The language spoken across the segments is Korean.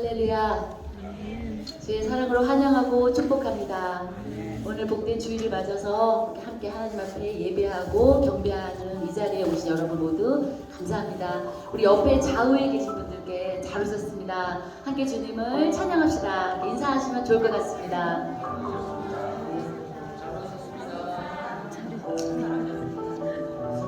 할렐루야. 주의 사랑으로 환영하고 축복합니다. 오늘 복된 주일을 맞아서 함께 하나님 앞에 예배하고 경배하는 이 자리에 오신 여러분 모두 감사합니다. 우리 옆에 좌우에 계신 분들께 잘 오셨습니다. 함께 주님을 찬양합시다. 인사하시면 좋을 것 같습니다.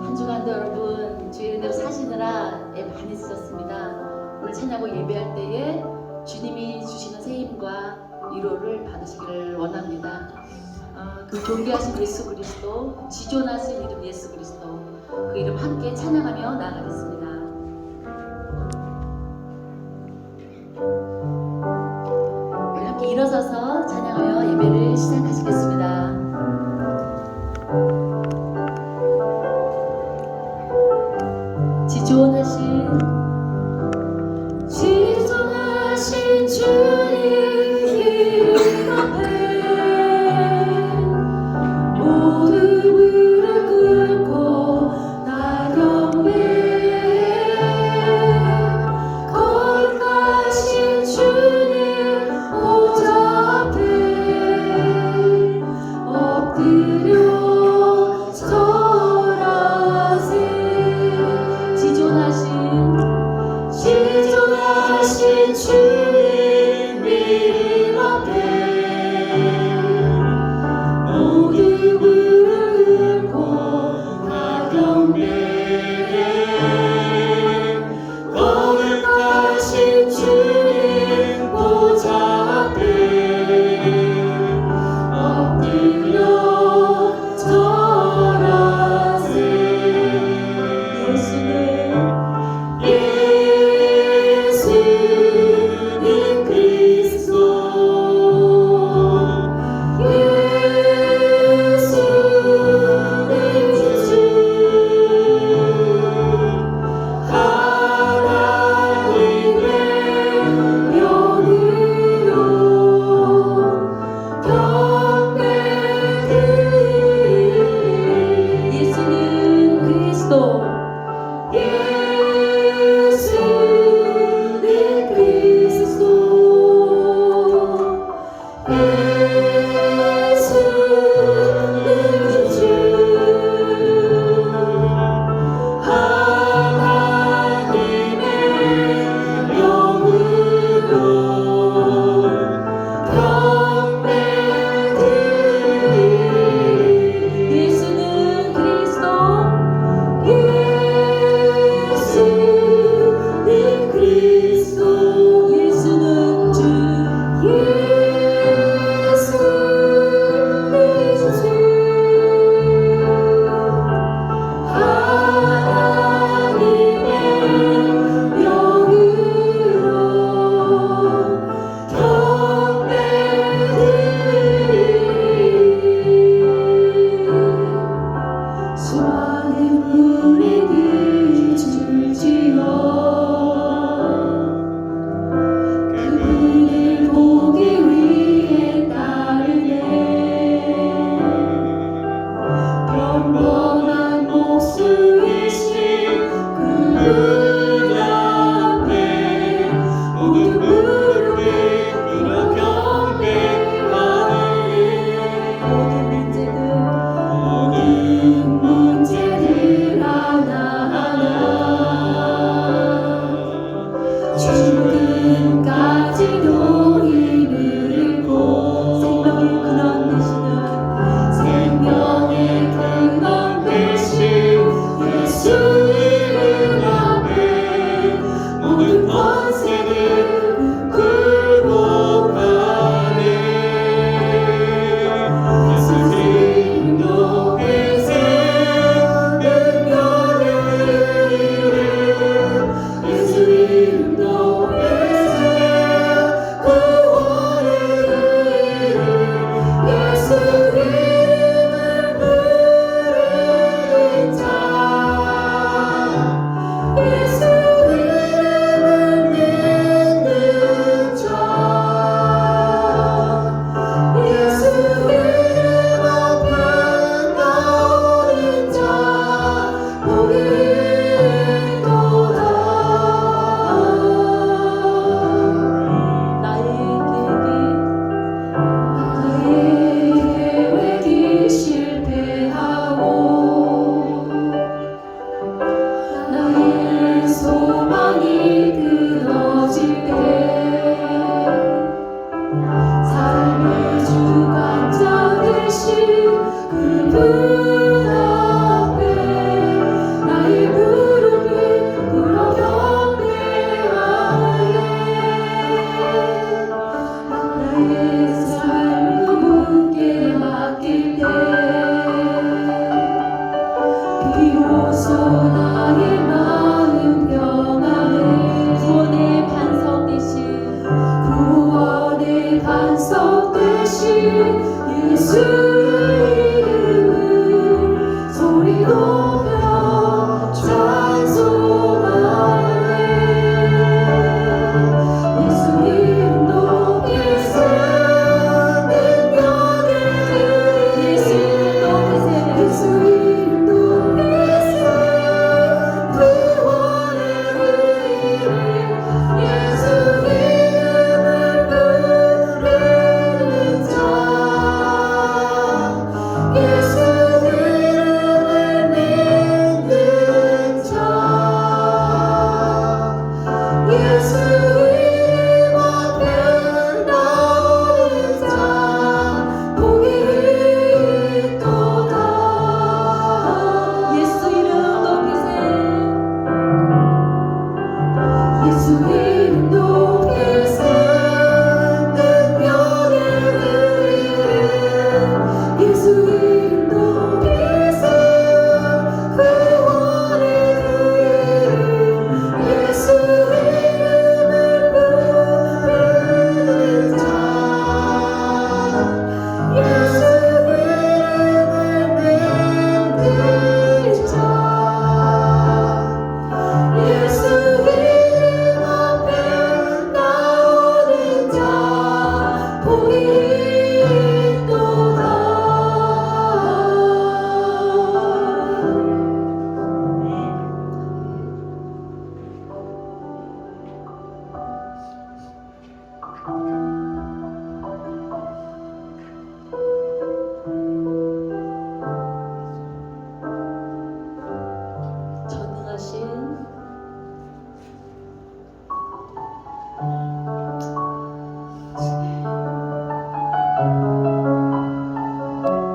한 주간도 여러분 주의 은혜로 사시느라 많이 쓰셨습니다. 오늘 찬양하고 예배할 때에 주님이 주시는 새 힘과 위로를 받으시기를 원합니다. 그 존귀하신 예수 그리스도, 지존하신 이름 예수 그리스도, 그 이름 함께 찬양하며 나아가겠습니다. 우리 함께 일어서서 찬양하며 예배를 시작하시겠습니다. 지존하신 주님 이름 앞에 모두 무릎 꿇고 나 경배해. 거룩하신 주님 보좌 앞에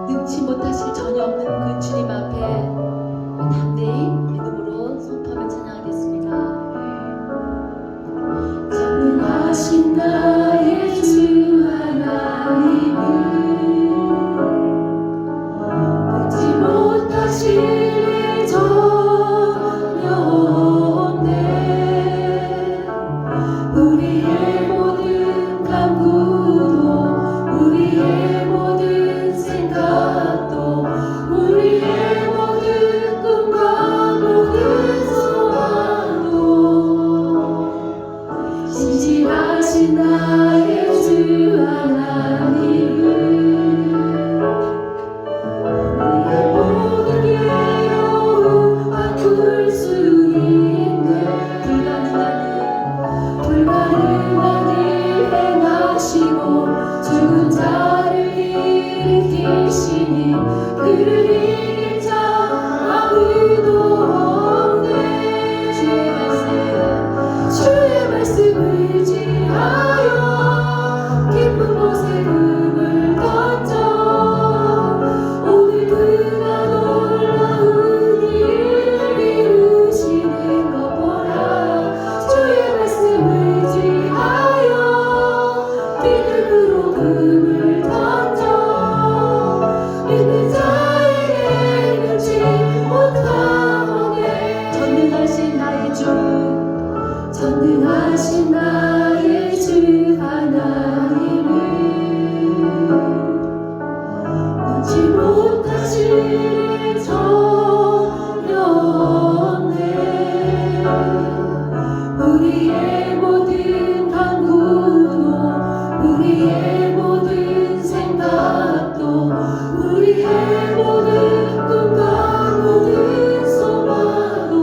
능치 못하실 전혀 없는 그 주님 앞에 담대히 믿음으로 선포하며 찬양하겠습니다. 전능하신 나의 주 하나님은 능치 못하실 일 전혀 없네. 우리의 모든 간구도 우리의 모든 생각도 우리의 모든 꿈과 모든 소망도 신실하신 나의 주 하나님은 우리의 모든 괴로움 바꿀 수 있네. 불가능한 일 행하시고 죽은 자를 일으키시니 그를 이길 자 아무도 없네. 주의 말씀 의지하여 깊은 곳에 금을 던져 오늘 그가 놀라운 일을 이루시는 것 보라. 주의 말씀 의지하여 믿음으로 금을 던져 믿는 자에게 능치 못하오네. 전능하신 나의 주, 전능하신 나의 주 하나님은 능치 못하실 일 전혀 없네. 우리의 모든 간구도 우리의 모든 생각도 우리의 모든 꿈과 모든 소망도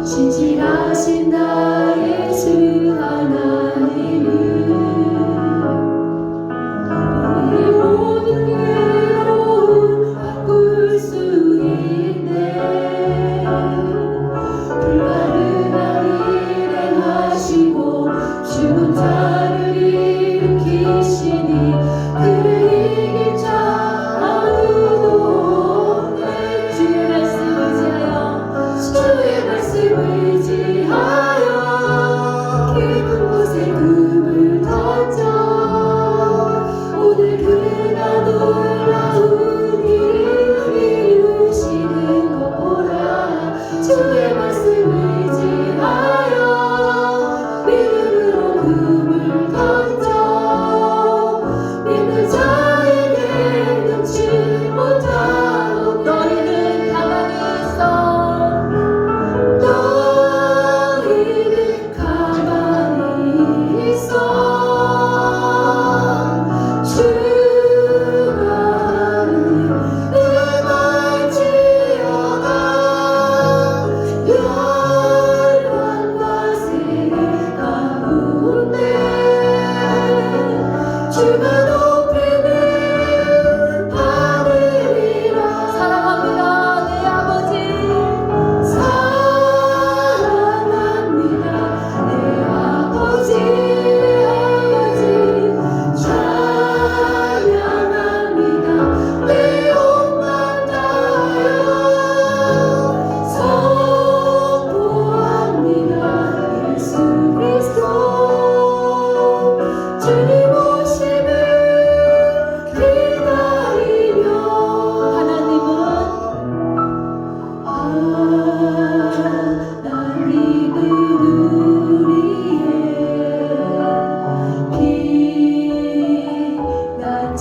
신실하신 나의 주 하나님은 우리의 모든 괴로움 바꿀 수 있네. 불가능한 일 행하시고 죽은 자를 일으키시니 그를 이길 자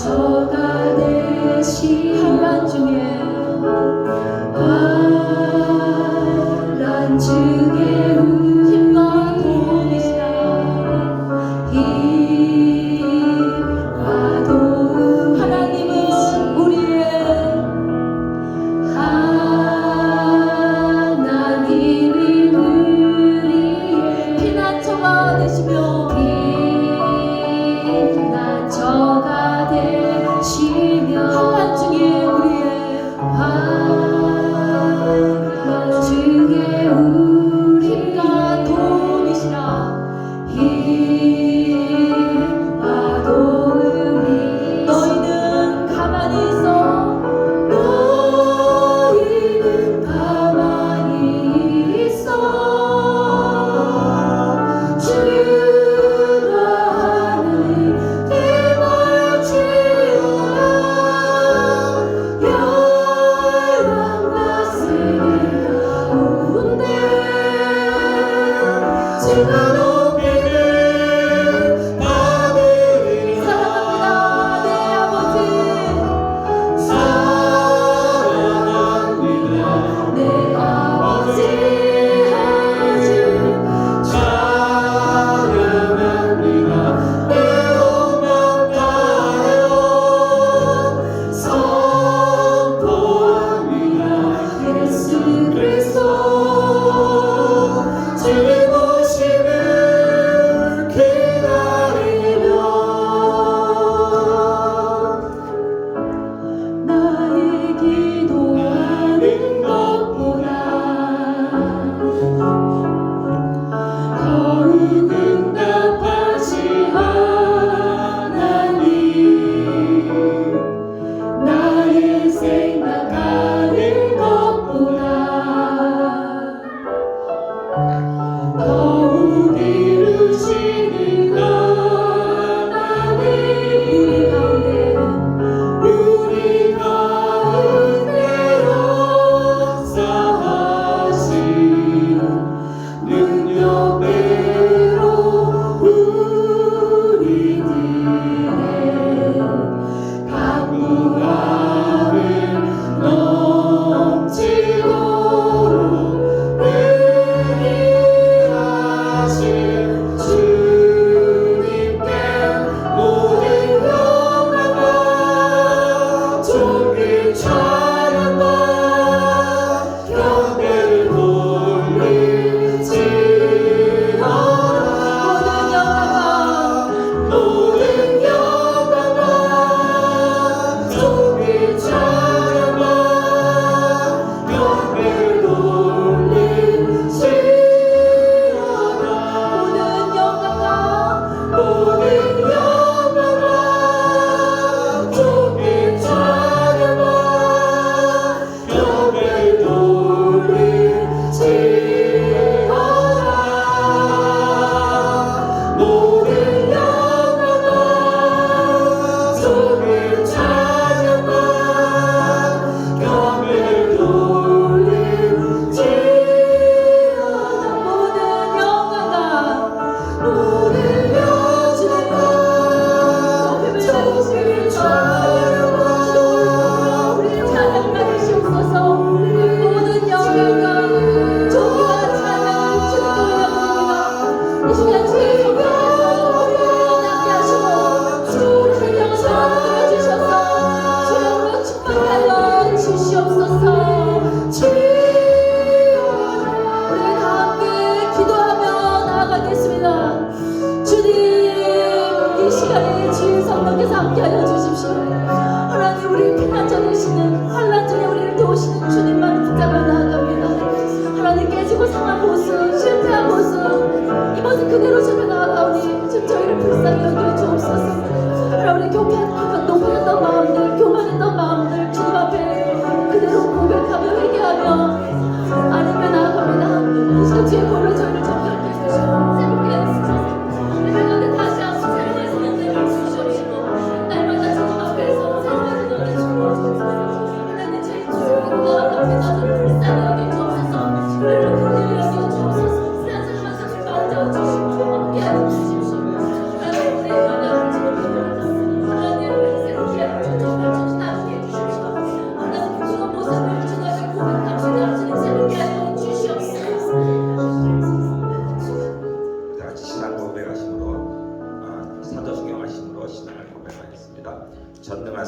저가 되시 환란 중에 환란 중에 힘과 도움이시라 힘과 도움 하나님은 우리의 하나님은 우리의 피난처가 되시며 피난처가 되시며 환란 중에 우리의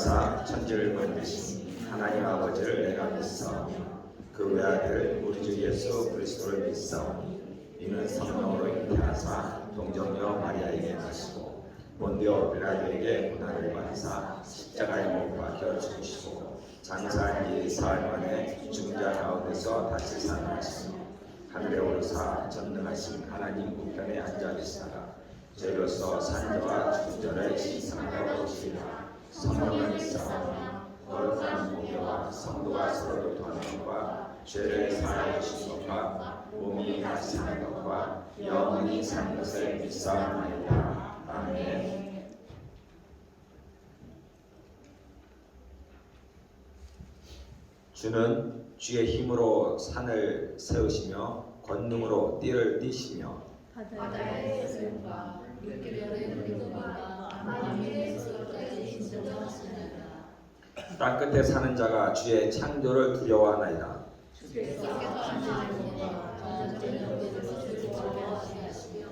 하사 천지를 만드신 하나님 아버지를 내가 믿사오며 그 외아들 우리 주 예수 그리스도를 믿사오니 이는 성령으로 잉태하사 동정녀 마리아에게 나시고 본디오 빌라도에게 고난을 받으사 십자가에 못 박혀 죽으시고 장사한 지 사흘 만에 죽은 자 가운데서 다시 살아나시며 하늘에 오르사 전능하신 하나님 우편에 앉아 계시다가 죄로서 산자와 죽은 자를 시선하러 오시리라. 성령을 믿사오며 거룩한 목회와 성도가 서로 도하는 것과 죄를 사하여 주신 것과 몸이 다시 사는 것과 영원히 사는 것을 믿사옵나이다. 아멘. 주는 주의 힘으로 산을 세우시며 권능으로 띠를 띠시며 바다의 스승과 물결의 흐름과 만민의 소리까지 진정하시나이다. 땅 끝에 사는 자가 주의 창조를 두려워하나이다. 주께서 하나님과 전쟁의 영계에서 주를 두려워하시며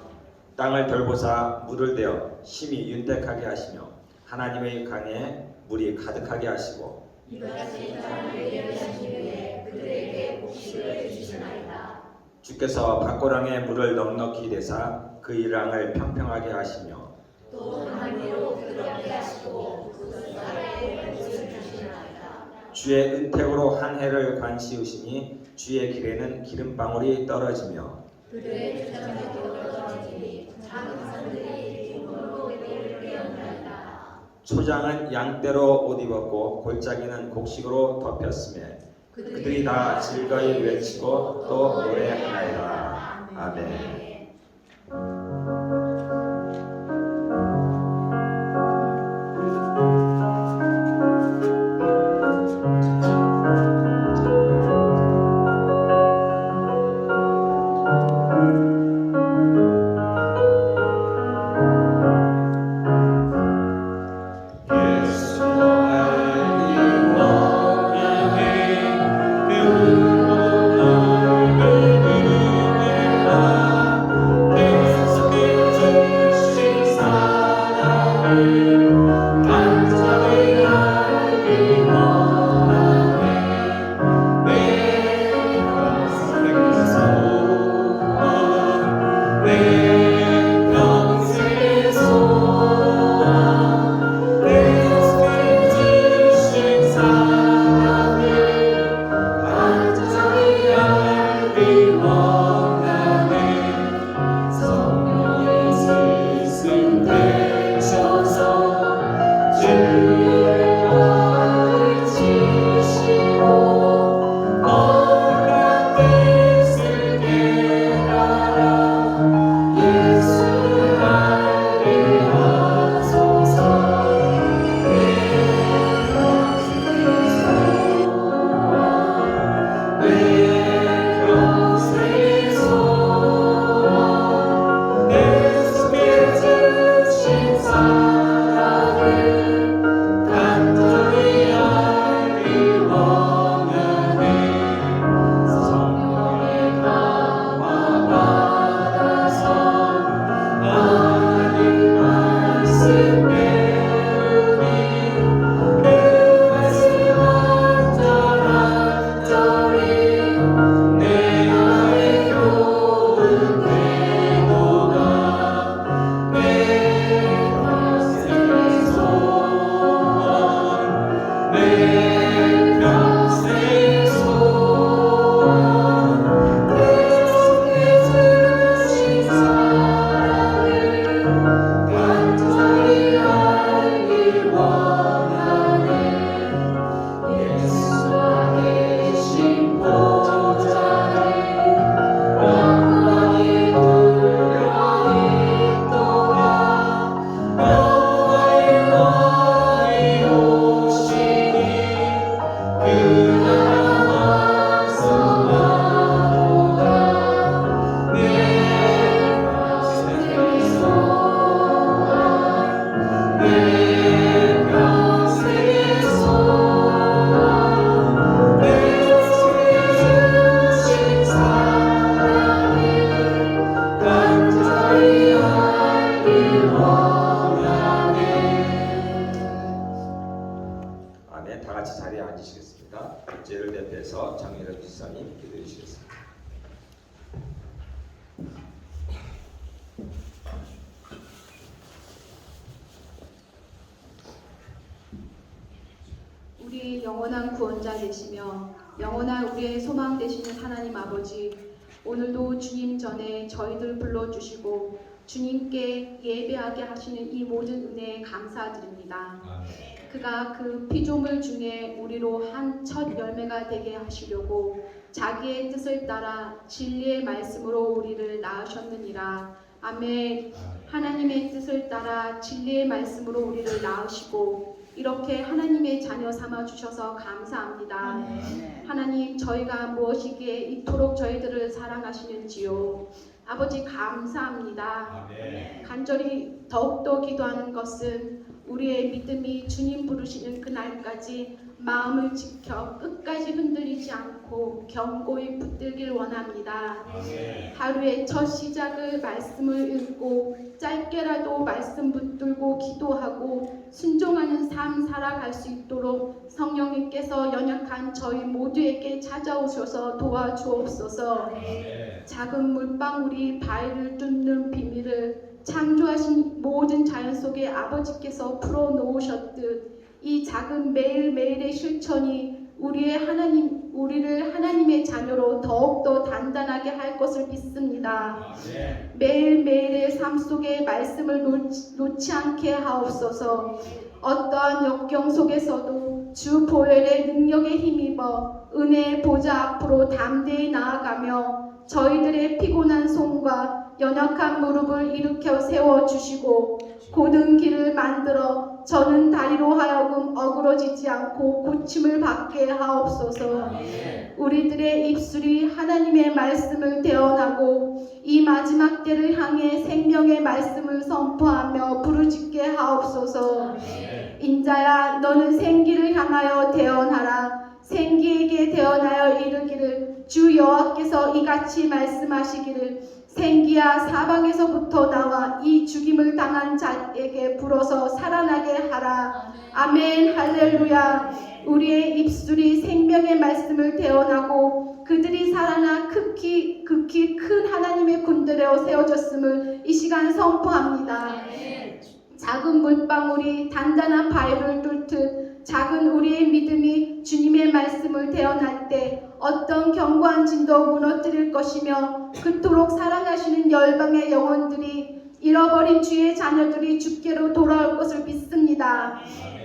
땅을 돌보사 물을 대어 심히 윤택하게 하시며 하나님의 강에 물이 가득하게 하시고 이같이 땅을 예비하신 후에 그들에게 복식을 주시나이다. 주께서 밭고랑에 물을 넉넉히 대사 그 이랑을 평평하게 하시며 또 하늘로 그렇게 하시고 그 쌀에 복을 주시나이다. 주의 은택으로 한 해를 관시우시니 주의 길에는 기름방울이 떨어지며 그들의 주장에 떨어지니 작은 산들이 기쁨으로 띠를 떼었나이다. 초장은 양떼로 옷 입었고 골짜기는 곡식으로 덮였으며 그들이 다 즐거이 외치고 또 노래하나이다. 아멘. 아멘. 다 같이 자리에 앉으시겠습니다. 제를 대표해서 장민호 지사님 기도해 주시겠습니다. 우리 영원한 구원자 되시며 영원한 우리의 소망 되시는 하나님 아버지, 오늘도 주님 전에 저희들 불러주시고 주님께 예배하게 하시는 이 모든 은혜에 감사드립니다. 그가 그 피조물 중에 우리로 한 첫 열매가 되게 하시려고 자기의 뜻을 따라 진리의 말씀으로 우리를 낳으셨느니라. 아멘. 하나님의 뜻을 따라 진리의 말씀으로 우리를 낳으시고 이렇게 하나님의 자녀 삼아 주셔서 감사합니다. 하나님, 저희가 무엇이기에 이토록 저희들을 사랑하시는지요. 아버지 감사합니다. 간절히 더욱더 기도하는 것은 우리의 믿음이 주님 부르시는 그날까지 마음을 지켜 끝까지 흔들리지 않고 견고히 붙들길 원합니다. 하루의 첫 시작을 말씀을 읽고 짧게라도 말씀 붙들고 기도하고 순종하는 삶 살아갈 수 있도록 성령님께서 연약한 저희 모두에게 찾아오셔서 도와주옵소서. 작은 물방울이 바위를 뚫는 비밀을 창조하신 모든 자연 속에 아버지께서 풀어놓으셨듯 이 작은 매일매일의 실천이 우리를 하나님의 자녀로 더욱더 단단하게 할 것을 믿습니다. 매일매일의 삶 속에 말씀을 놓지 않게 하옵소서. 어떠한 역경 속에서도 주 보혈의 능력에 힘입어 은혜의 보좌 앞으로 담대히 나아가며 저희들의 피곤한 손과 연약한 무릎을 일으켜 세워주시고 고든 길을 만들어 저는 다리로 하여금 어그러지지 않고 고침을 받게 하옵소서. 우리들의 입술이 하나님의 말씀을 대언하고 이 마지막 때를 향해 생명의 말씀을 선포하며 부르짖게 하옵소서. 인자야, 너는 생기를 향하여 대언하라. 생기에게 대언하여 이르기를 주 여호와께서 이같이 말씀하시기를 생기야, 사방에서부터 나와 이 죽임을 당한 자에게 불어서 살아나게 하라. 아멘. 할렐루야. 우리의 입술이 생명의 말씀을 대언하고 그들이 살아나 극히 큰 하나님의 군대로 세워졌음을 이 시간 선포합니다. 작은 물방울이 단단한 바위를 뚫듯 작은 우리의 믿음이 주님의 말씀을 대언할 때 어떤 견고한 진도 무너뜨릴 것이며 그토록 사랑하시는 열방의 영혼들이 잃어버린 주의 자녀들이 주께로 돌아올 것을 믿습니다.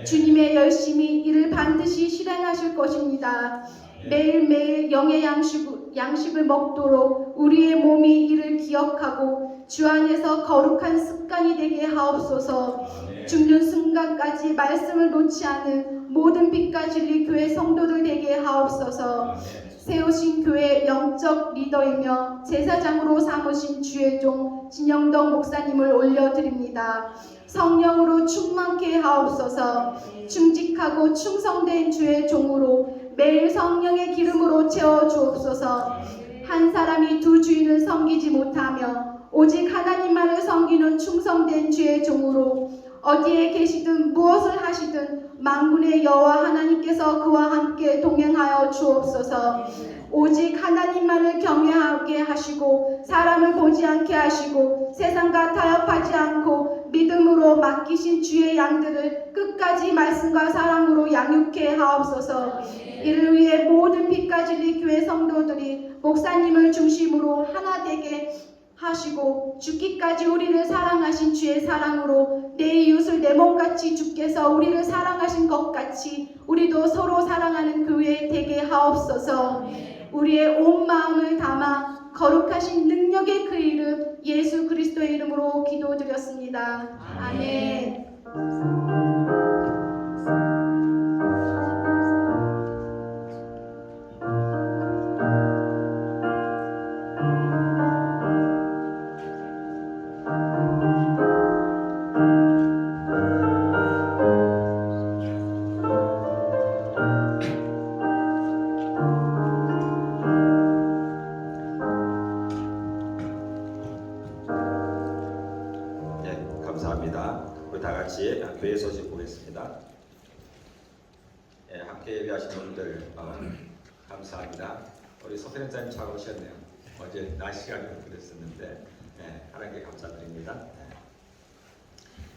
주님의 열심히 이를 반드시 실행하실 것입니다. 매일매일 영의 양식을 먹도록 우리의 몸이 이를 기억하고 주 안에서 거룩한 습관이 되게 하옵소서. 죽는 순간까지 말씀을 놓지 않은 모든 빛과 진리 교회 성도들 되게 하옵소서. 세우신 교회 영적 리더이며 제사장으로 삼으신 주의 종 진영덕 목사님을 올려드립니다. 성령으로 충만케 하옵소서. 충직하고 충성된 주의 종으로 매일 성령의 기름으로 채워주옵소서. 한 사람이 두 주인을 섬기지 못하며 오직 하나님만을 섬기는 충성된 주의 종으로 어디에 계시든 무엇을 하시든 만군의 여호와 하나님께서 그와 함께 동행하여 주옵소서. 오직 하나님만을 경외하게 하시고 사람을 보지 않게 하시고 세상과 타협하지 않고 믿음으로 맡기신 주의 양들을 끝까지 말씀과 사랑으로 양육해 하옵소서. 이를 위해 모든 빛과 진리 교회 성도들이 목사님을 중심으로 하나 되게 하시고 죽기까지 우리를 사랑하신 주의 사랑으로 내 이웃을 내 몸같이 주께서 우리를 사랑하신 것 같이 우리도 서로 사랑하는 교회 되게 하옵소서. 우리의 온 마음을 담아 거룩하신 능력의 그 이름 예수 그리스도의 이름으로 기도드렸습니다. 아멘. 감사합니다. 우리 다 같이 교회 소식 보겠습니다. 함께 예배하시는 분들 감사합니다. 우리 소태련사님 잘 오셨네요. 어제 날씨가 좀 그랬었는데 하나님께 감사드립니다.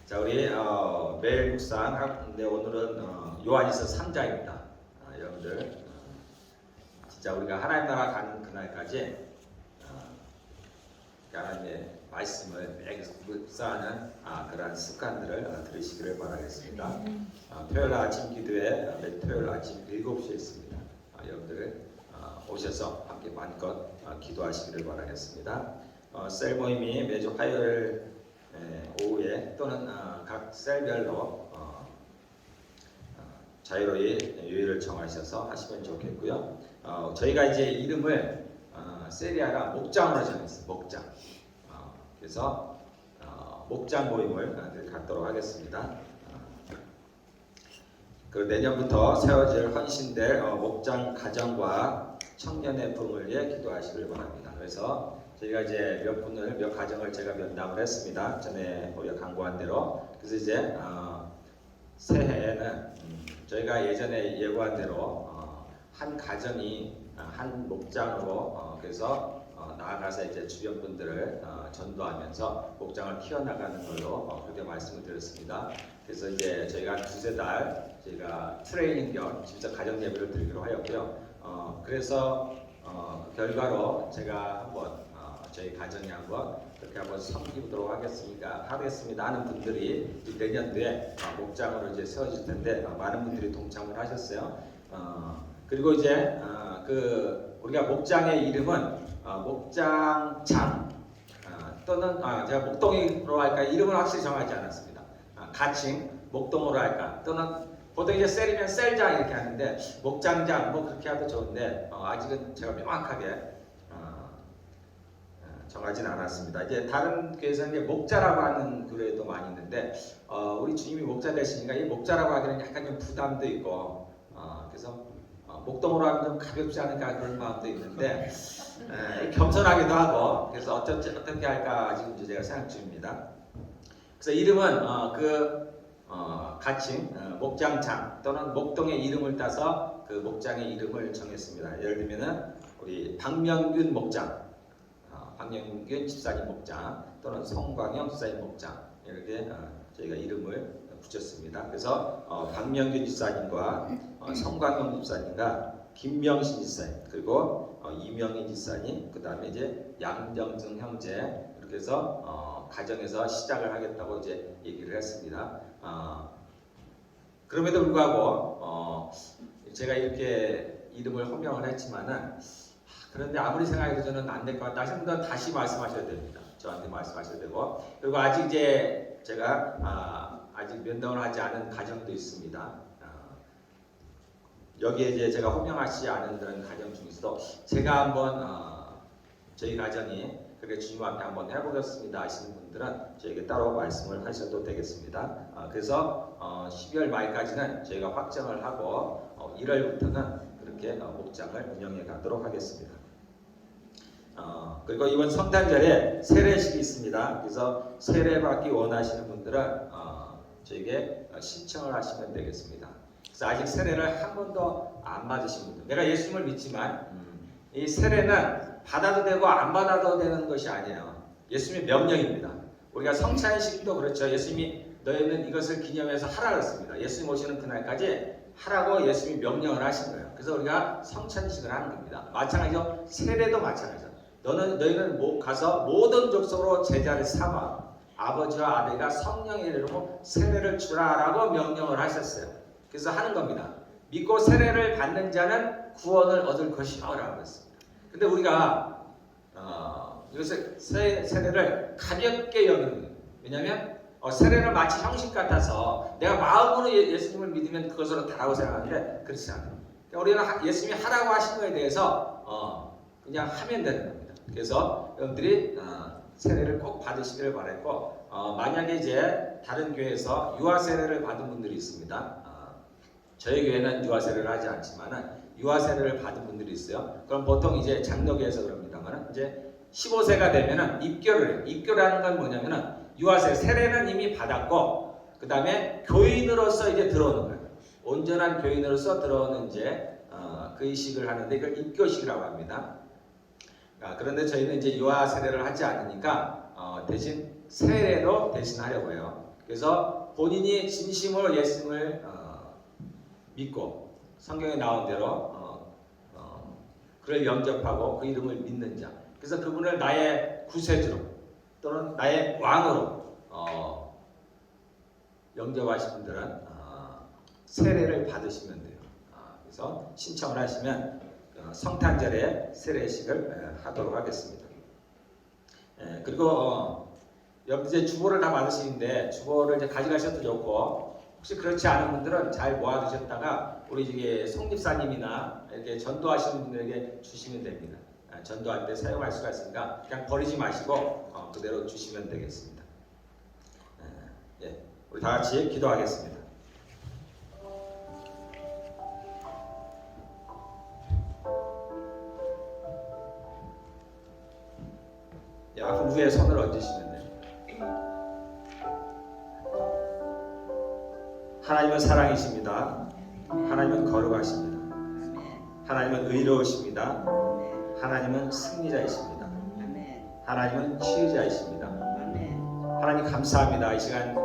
자, 우리 매일 묵상하는데 오늘은 요한일서 3장입니다. 여러분들 진짜 우리가 하나님 나라 가는 그날까지 하나님의 말씀을 매일 묵상하는 그러한 습관들을 들으시기를 바라겠습니다. 토요일 아침 기도회 매 토요일 아침 7시에 있습니다. 여러분들 오셔서 함께 마음껏 기도하시기를 바라겠습니다. 셀 모임이 매주 화요일 오후에 또는 각 셀별로 자유로이 요일을 정하셔서 하시면 좋겠고요. 저희가 이제 이름을 셀이 아니라 목장으로 정했어요. 목장. 그래서 목장 모임을 갖도록 하겠습니다. 그 내년부터 세워질 헌신될 목장 가정과 청년의 부흥을 위해 기도하시길 바랍니다. 그래서 저희가 이제 몇 가정을 제가 면담을 했습니다. 전에 우리가 강구한 대로. 그래서 이제 새해에는 저희가 예전에 예고한 대로 한 가정이 한 목장으로 그래서 나아가서 이제 주변 분들을 전도하면서 목장을 키워나가는 걸로 그렇게 말씀을 드렸습니다. 그래서 이제 저희가 두세 달 저희가 트레이닝 겸 직접 가정 예배를 드리기로 하였고요. 그래서 그 결과로 제가 한번 저희 가정이 한번 그렇게 한번 섬기도록 하겠습니다 하는 분들이 내년도에 목장으로 이제 세워질 텐데 많은 분들이 동참을 하셨어요. 그리고 이제 우리가 목장의 이름은 목장장 또는 제가 목동으로 할까 이름을 확실히 정하지 않았습니다. 가칭 목동으로 할까 또는 보통 이제 셀이면 셀장 이렇게 하는데 목장장 뭐 그렇게 하도 좋은데 아직은 제가 명확하게 정하진 않았습니다. 이제 다른 교회에서는 이제 목자라고 하는 교회도 많이 있는데 우리 주님이 목자 되시니까 이 목자라고 하기는 약간 좀 부담도 있고 그래서 목동으로 하면 좀 가볍지 않을까 그런 마음도 있는데 겸손하기도 하고 그래서 어떻게 할까 지금 제가 생각 중입니다. 그래서 이름은 가칭 목장장 또는 목동의 이름을 따서 그 목장의 이름을 정했습니다. 예를 들면은 우리 박명균 목장, 박명균 집사님 목장 또는 송광영 집사님 목장 이렇게 저희가 이름을 붙였습니다. 그래서 박명균 집사님과 송광영 집사님과 김명신 집사님 그리고 이명희 집사님 그 다음에 이제 양정승 형제 이렇게 해서 가정에서 시작을 하겠다고 이제 얘기를 했습니다. 그럼에도 불구하고 제가 이렇게 이름을 호명을 했지만은 그런데 아무리 생각해도 저는 안 될 것 같다 하시는 분들은 다시 말씀하셔야 됩니다. 저한테 말씀하셔야 되고 그리고 아직 이제 제가 아직 면담을 하지 않은 가정도 있습니다. 여기에 이제 제가 호명하지 않은 그런 가정 중에서도 제가 한번 저희 가정이 그렇게 주님 앞에 한번 해보겠습니다 하시는 분들은 저에게 따로 말씀을 하셔도 되겠습니다. 그래서 12월 말까지는 저희가 확정을 하고 1월부터는 그렇게 목장을 운영해 가도록 하겠습니다. 그리고 이번 성탄절에 세례식이 있습니다. 그래서 세례받기 원하시는 분들은 저에게 신청을 하시면 되겠습니다. 그래서 아직 세례를 한 번도 안 받으신 분들, 내가 예수님을 믿지만 이 세례는 받아도 되고 안 받아도 되는 것이 아니에요. 예수님의 명령입니다. 우리가 성찬식도 그렇죠. 예수님이 너희는 이것을 기념해서 하라 그랬습니다. 예수님 오시는 그날까지 하라고 예수님이 명령을 하신 거예요. 그래서 우리가 성찬식을 하는 겁니다. 마찬가지로 세례도 마찬가지죠. 너희는 가서 모든 족속으로 제자를 삼아 아버지와 아들과 성령의 이름으로 세례를 주라라고 명령을 하셨어요. 그래서 하는 겁니다. 믿고 세례를 받는 자는 구원을 얻을 것이라고 했습니다. 근데 우리가 이것을 세례를 가볍게 여기는 거예요. 왜냐하면 세례는 마치 형식 같아서 내가 마음으로 예수님을 믿으면 그것으로 다라고 생각하는데 그렇지 않아요. 그러니까 우리는 예수님이 하라고 하신 것에 대해서 그냥 하면 되는 겁니다. 그래서 여러분들이 세례를 꼭 받으시기를 바랬고 만약에 이제 다른 교회에서 유아 세례를 받은 분들이 있습니다. 저희 교회는 유아 세례를 하지 않지만은 유아 세례를 받은 분들이 있어요. 그럼 보통 이제 장로교에서 그럽니다만은 이제 15세가 되면은 입교를 해요. 입교라는 건 뭐냐면은 유아 세례는 이미 받았고 그 다음에 교인으로서 이제 들어오는 거예요. 온전한 교인으로서 들어오는 이제 그 의식을 하는데 이걸 입교식이라고 합니다. 그런데 저희는 이제 유아 세례를 하지 않으니까 대신 세례로 대신하려고 해요. 그래서 본인이 진심으로 예수님을 믿고 성경에 나온 대로 그를 영접하고 그 이름을 믿는 자. 그래서 그분을 나의 구세주로 또는 나의 왕으로 영접하신 분들은 세례를 받으시면 돼요. 그래서 신청을 하시면 성탄절에 세례식을 하도록 하겠습니다. 그리고 여기 이제 주보를 다 받으시는데 주보를 이제 가져가셔도 좋고 혹시 그렇지 않은 분들은 잘 모아두셨다가 우리 이게 성립사님이나 이렇게 전도하시는 분들에게 주시면 됩니다. 전도할 때 사용할 수가 있으니까 그냥 버리지 마시고 그대로 주시면 되겠습니다. 우리 다 같이 기도하겠습니다. 그 위에 손을 얹으시면 돼요. 하나님은 사랑이십니다. 하나님은 거룩하십니다. 하나님은 의로우십니다. 하나님은 승리자이십니다. 하나님은 치유자이십니다. 하나님 감사합니다. 이 시간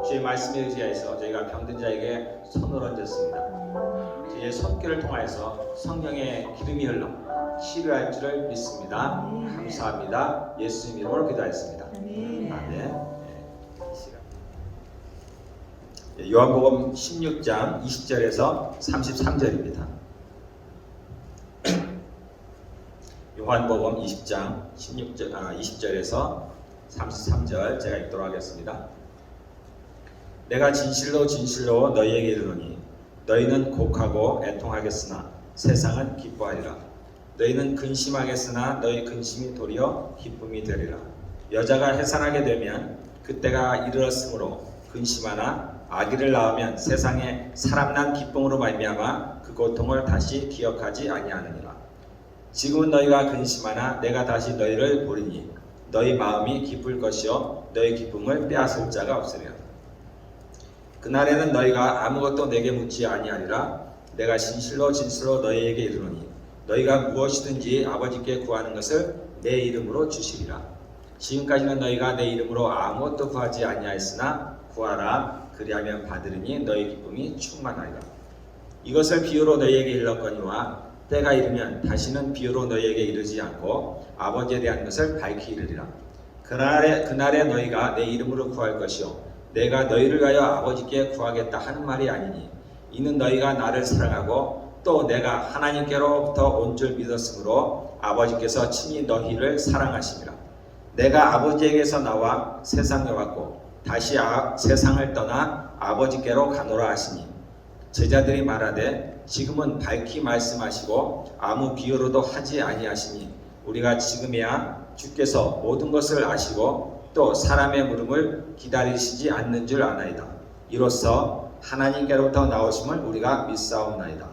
주의 말씀에 의지하여서 저희가 병든 자에게 손을 얹었습니다. 주의 손길을 통하여서 성령의 기름이 흘러 치료할 줄을 믿습니다. 감사합니다. 예수님 이름으로 기도하였습니다. 아멘. 요한복음 16장 20절에서 33절입니다. 요한복음 20장 20절에서 33절 제가 읽도록 하겠습니다. 내가 진실로 진실로 너희에게 이르노니 너희는 곡하고 애통하겠으나 세상은 기뻐하리라. 너희는 근심하겠으나 너희 근심이 도리어 기쁨이 되리라. 여자가 해산하게 되면 그때가 이르렀으므로 근심하나 아기를 낳으면 세상에 사람난 기쁨으로 말미암아 그 고통을 다시 기억하지 아니하느니라. 지금은 너희가 근심하나 내가 다시 너희를 보리니 너희 마음이 기쁠 것이요 너희 기쁨을 빼앗을 자가 없으리라. 그날에는 너희가 아무것도 내게 묻지 아니하리라. 내가 진실로 진실로 너희에게 이르노니 너희가 무엇이든지 아버지께 구하는 것을 내 이름으로 주시리라. 지금까지는 너희가 내 이름으로 아무것도 구하지 아니하였으나 구하라. 그리하면 받으리니 너희 기쁨이 충만하리라. 이것을 비유로 너희에게 일렀거니와 때가 이르면 다시는 비유로 너희에게 이르지 않고 아버지에 대한 것을 밝히 이르리라. 그날에 너희가 내 이름으로 구할 것이요 내가 너희를 위하여 아버지께 구하겠다 하는 말이 아니니 이는 너희가 나를 사랑하고 또 내가 하나님께로부터 온 줄 믿었으므로 아버지께서 친히 너희를 사랑하심이라. 내가 아버지에게서 나와 세상에 왔고 다시 세상을 떠나 아버지께로 가노라 하시니 제자들이 말하되 지금은 밝히 말씀하시고 아무 비유로도 하지 아니하시니 우리가 지금이야 주께서 모든 것을 아시고 또 사람의 물음을 기다리시지 않는 줄 아나이다. 이로써 하나님께로부터 나오심을 우리가 믿사옵나이다.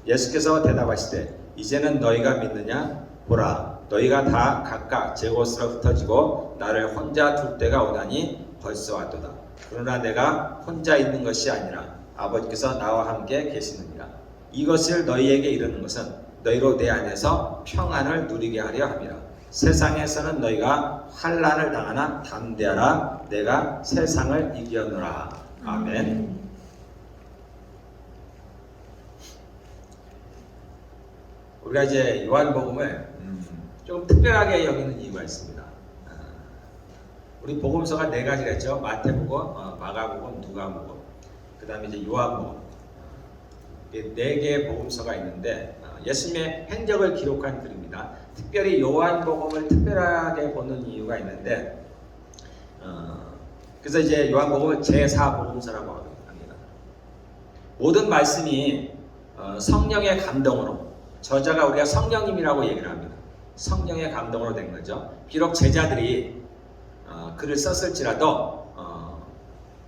예수께서 대답하시되 이제는 너희가 믿느냐? 보라 너희가 다 각각 제 곳으로 흩어지고 나를 혼자 둘 때가 오나니 벌써 왔도다. 그러나 내가 혼자 있는 것이 아니라 아버지께서 나와 함께 계시느니라. 이것을 너희에게 이르는 것은 너희로 내 안에서 평안을 누리게 하려 함이라. 세상에서는 너희가 환난을 당하나 담대하라. 내가 세상을 이겼노라. 아멘. 우리가 이제 요한복음을 좀 특별하게 여기는 이유가 있습니다. 우리 복음서가 네 가지가 있죠. 마태복음, 마가복음, 누가복음, 그 다음에 이제 요한복음. 네 개의 복음서가 있는데 예수님의 행적을 기록한 글입니다. 특별히 요한복음을 특별하게 보는 이유가 있는데 그래서 이제 요한복음을 제4복음서라고 합니다. 모든 말씀이 성령의 감동으로 저자가 우리가 성령님이라고 얘기를 합니다. 성령의 감동으로 된 거죠. 비록 제자들이 글을 썼을지라도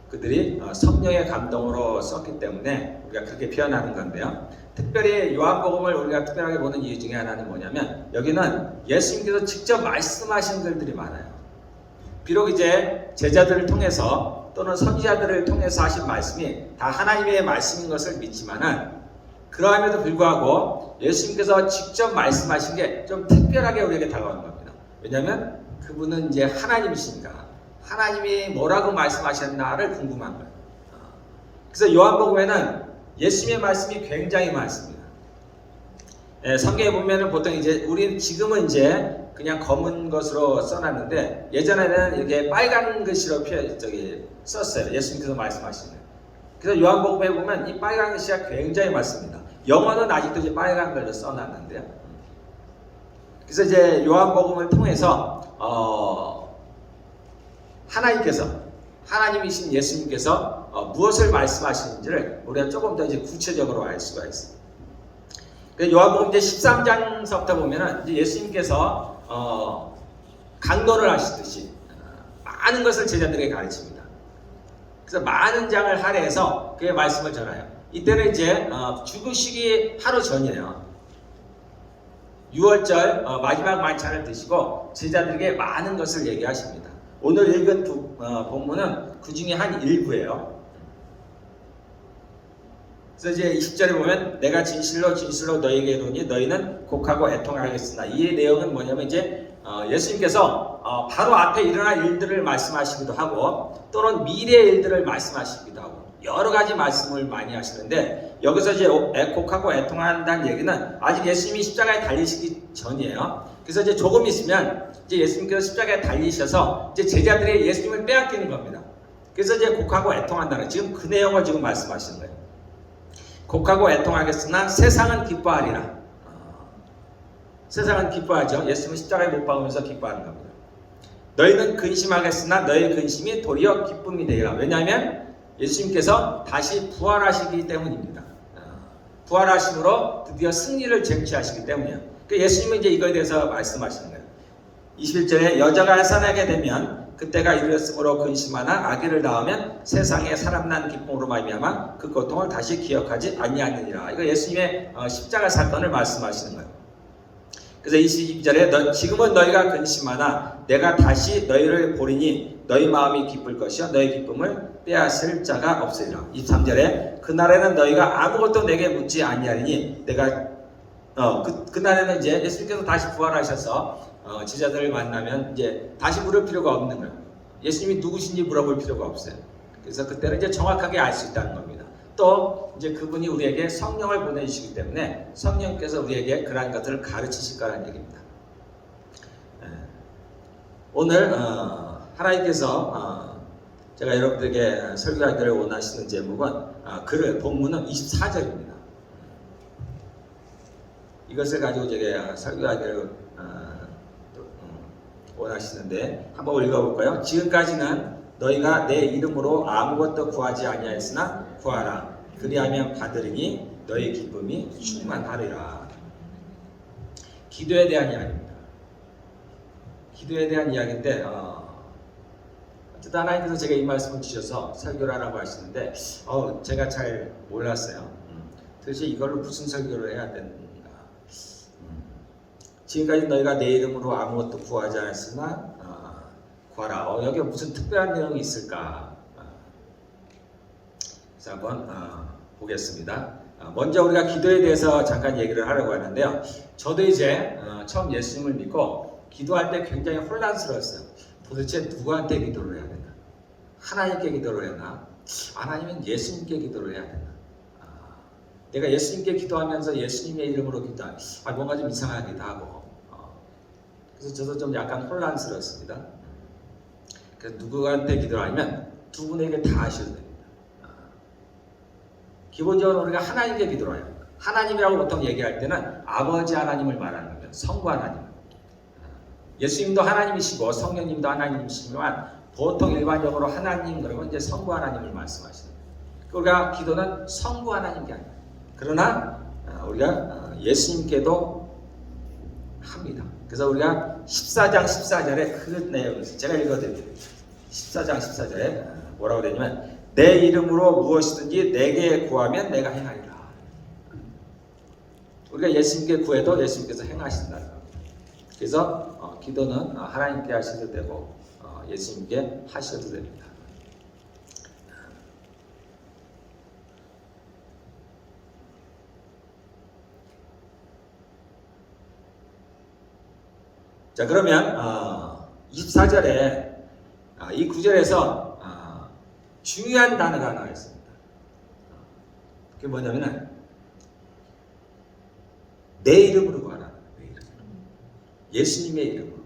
그들이 성령의 감동으로 썼기 때문에 우리가 그렇게 표현하는 건데요. 특별히 요한복음을 우리가 특별하게 보는 이유 중에 하나는 뭐냐면 여기는 예수님께서 직접 말씀하신 글들이 많아요. 비록 이제 제자들을 통해서 또는 선지자들을 통해서 하신 말씀이 다 하나님의 말씀인 것을 믿지만은 그러함에도 불구하고 예수님께서 직접 말씀하신 게 좀 특별하게 우리에게 다가오는 겁니다. 왜냐하면 그분은 이제 하나님이시니까 하나님이 뭐라고 말씀하셨나를 궁금한 거예요. 그래서 요한복음에는 예수님의 말씀이 굉장히 많습니다. 성경에 보면은 보통 이제 우리는 지금은 이제 그냥 검은 것으로 써놨는데 예전에는 이렇게 빨간 글씨로 썼어요. 예수님께서 말씀하신 거예요. 그래서 요한복음에 보면 이 빨간 글씨가 굉장히 많습니다. 영어는 아직도 이제 빨간 걸로 써놨는데요. 그래서 이제 요한복음을 통해서 하나님이신 예수님께서 무엇을 말씀하시는지를 우리가 조금 더 이제 구체적으로 알 수가 있습니다. 요한복음 이제 13장서부터 보면은 이제 예수님께서 강론을 하시듯이 많은 것을 제자들에게 가르칩니다. 그래서 많은 장을 할애해서 그의 말씀을 전해요. 이때는 이제 죽으시기 하루 전이에요. 6월절 마지막 만찬을 드시고 제자들에게 많은 것을 얘기하십니다. 오늘 읽은 본문은 그 중에 한 일부예요. 그래서 이제 20절에 보면 내가 진실로 너희에게 이르노니 너희는 곡하고 애통하겠으나 이 내용은 뭐냐면 이제 예수님께서 바로 앞에 일어날 일들을 말씀하시기도 하고 또는 미래의 일들을 말씀하시기도 하고 여러 가지 말씀을 많이 하시는데 여기서 이제 곡하고 애통한다는 얘기는 아직 예수님이 십자가에 달리시기 전이에요. 그래서 이제 조금 있으면 이제 예수님께서 십자가에 달리셔서 이제 제자들이 예수님을 빼앗기는 겁니다. 그래서 이제 곡하고 애통한다는 지금 그 내용을 지금 말씀하시는 거예요. 곡하고 애통하겠으나 세상은 기뻐하리라. 세상은 기뻐하죠. 예수님은 십자가에 못 박으면서 기뻐하는 겁니다. 너희는 근심하겠으나 너희 근심이 도리어 기쁨이 되리라. 왜냐하면 예수님께서 다시 부활하시기 때문입니다. 부활하심으로 드디어 승리를 쟁취하시기 때문이에요. 예수님은 이제 이거에 대해서 말씀하시는 거예요. 21절에 여자가 해산하게 되면 그때가 이르렀으므로 근심하나 아기를 낳으면 세상에 사람난 기쁨으로 말미암아 그 고통을 다시 기억하지 아니하느니라. 이거 예수님의 십자가 사건을 말씀하시는 거예요. 그래서 22절에 지금은 너희가 근심하나 내가 다시 너희를 보리니 너희 마음이 기쁠 것이요 너희 기쁨을 빼앗을 자가 없으리라. 23절에 그날에는 너희가 아무것도 내게 묻지 아니하리니 내가 그날에는 이제 예수님께서 다시 부활하셔서 제자들을 만나면 이제 다시 물을 필요가 없는 거예요. 예수님이 누구신지 물어볼 필요가 없어요. 그래서 그때는 이제 정확하게 알 수 있다는 겁니다. 또 이제 그분이 우리에게 성령을 보내주시기 때문에 성령께서 우리에게 그러한 것들을 가르치실 거라는 얘기입니다. 오늘 하나님께서 제가 여러분들에게 설교하기를 원하시는 제목은 본문은 24절입니다. 이것을 가지고 제가 설교하기를 원하시는데 한번 읽어볼까요? 지금까지는 너희가 내 이름으로 아무것도 구하지 아니하였으나 구하라. 그리하면 받으리니 너희 기쁨이 충만하리라. 기도에 대한 이야기입니다. 기도에 대한 이야기인데 어쨌든 하나님께서 제가 이 말씀을 주셔서 설교를 하라고 하시는데 제가 잘 몰랐어요. 도대체 이걸로 무슨 설교를 해야 되는가. 지금까지 너희가 내 이름으로 아무것도 구하지 않았으나 구하라. 여기에 무슨 특별한 내용이 있을까? 그래서 한번 보겠습니다. 먼저 우리가 기도에 대해서 잠깐 얘기를 하려고 하는데요. 저도 이제 처음 예수님을 믿고 기도할 때 굉장히 혼란스러웠어요. 도대체 누구한테 기도를 해야 되나? 하나님께 기도를 해나? 아니면 예수님께 기도를 해야 되나? 내가 예수님께 기도하면서 예수님의 이름으로 기도하면 뭔가 좀 이상하기도 하고 그래서 저도 좀 약간 혼란스러웠습니다. 그래서 누구한테 기도를 하면 두 분에게 다 하셔야 됩니다. 기본적으로 우리가 하나님께 기도를 해요. 하나님이라고 보통 얘기할 때는 아버지 하나님을 말하는 겁니다. 성부 하나님. 예수님도 하나님이시고 성령님도 하나님이시지만 보통 일반적으로 하나님 그러면 이제 성부 하나님을 말씀하시는 거예요. 우리가 기도는 성부 하나님께 아니에요. 그러나 우리가 예수님께도 합니다. 그래서 우리가 14장 14절에 그 내용을 제가 읽어드릴게요. 14장 14절에 뭐라고 되냐면 내 이름으로 무엇이든지 내게 구하면 내가 행하리라. 우리가 예수님께 구해도 예수님께서 행하신다. 그래서 기도는 하나님께 하셔도 되고 예수님께 하셔도 됩니다. 자, 그러면 24절에 이 구절에서 중요한 단어가 하나 있습니다. 그게 뭐냐면은 내 이름으로 구하라. 내 이름. 예수님의 이름으로.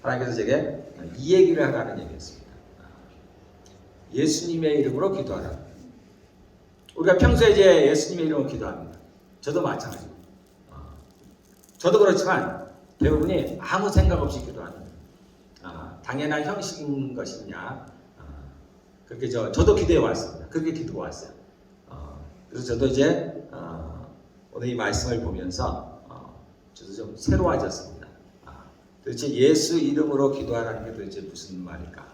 하나님께서 제게 이 얘기를 하라는 얘기였습니다. 예수님의 이름으로 기도하라. 우리가 평소에 이제 예수님의 이름으로 기도합니다. 저도 마찬가지입니다. 저도 그렇지만 대부분이 아무 생각 없이 기도합니다. 당연한 형식인 것이냐. 그렇게 저도 기도해 왔습니다. 그렇게 기도해 왔어요. 그래서 저도 이제 오늘 이 말씀을 보면서 저도 좀 새로워졌습니다. 도대체 예수 이름으로 기도하라는 게 도대체 무슨 말일까?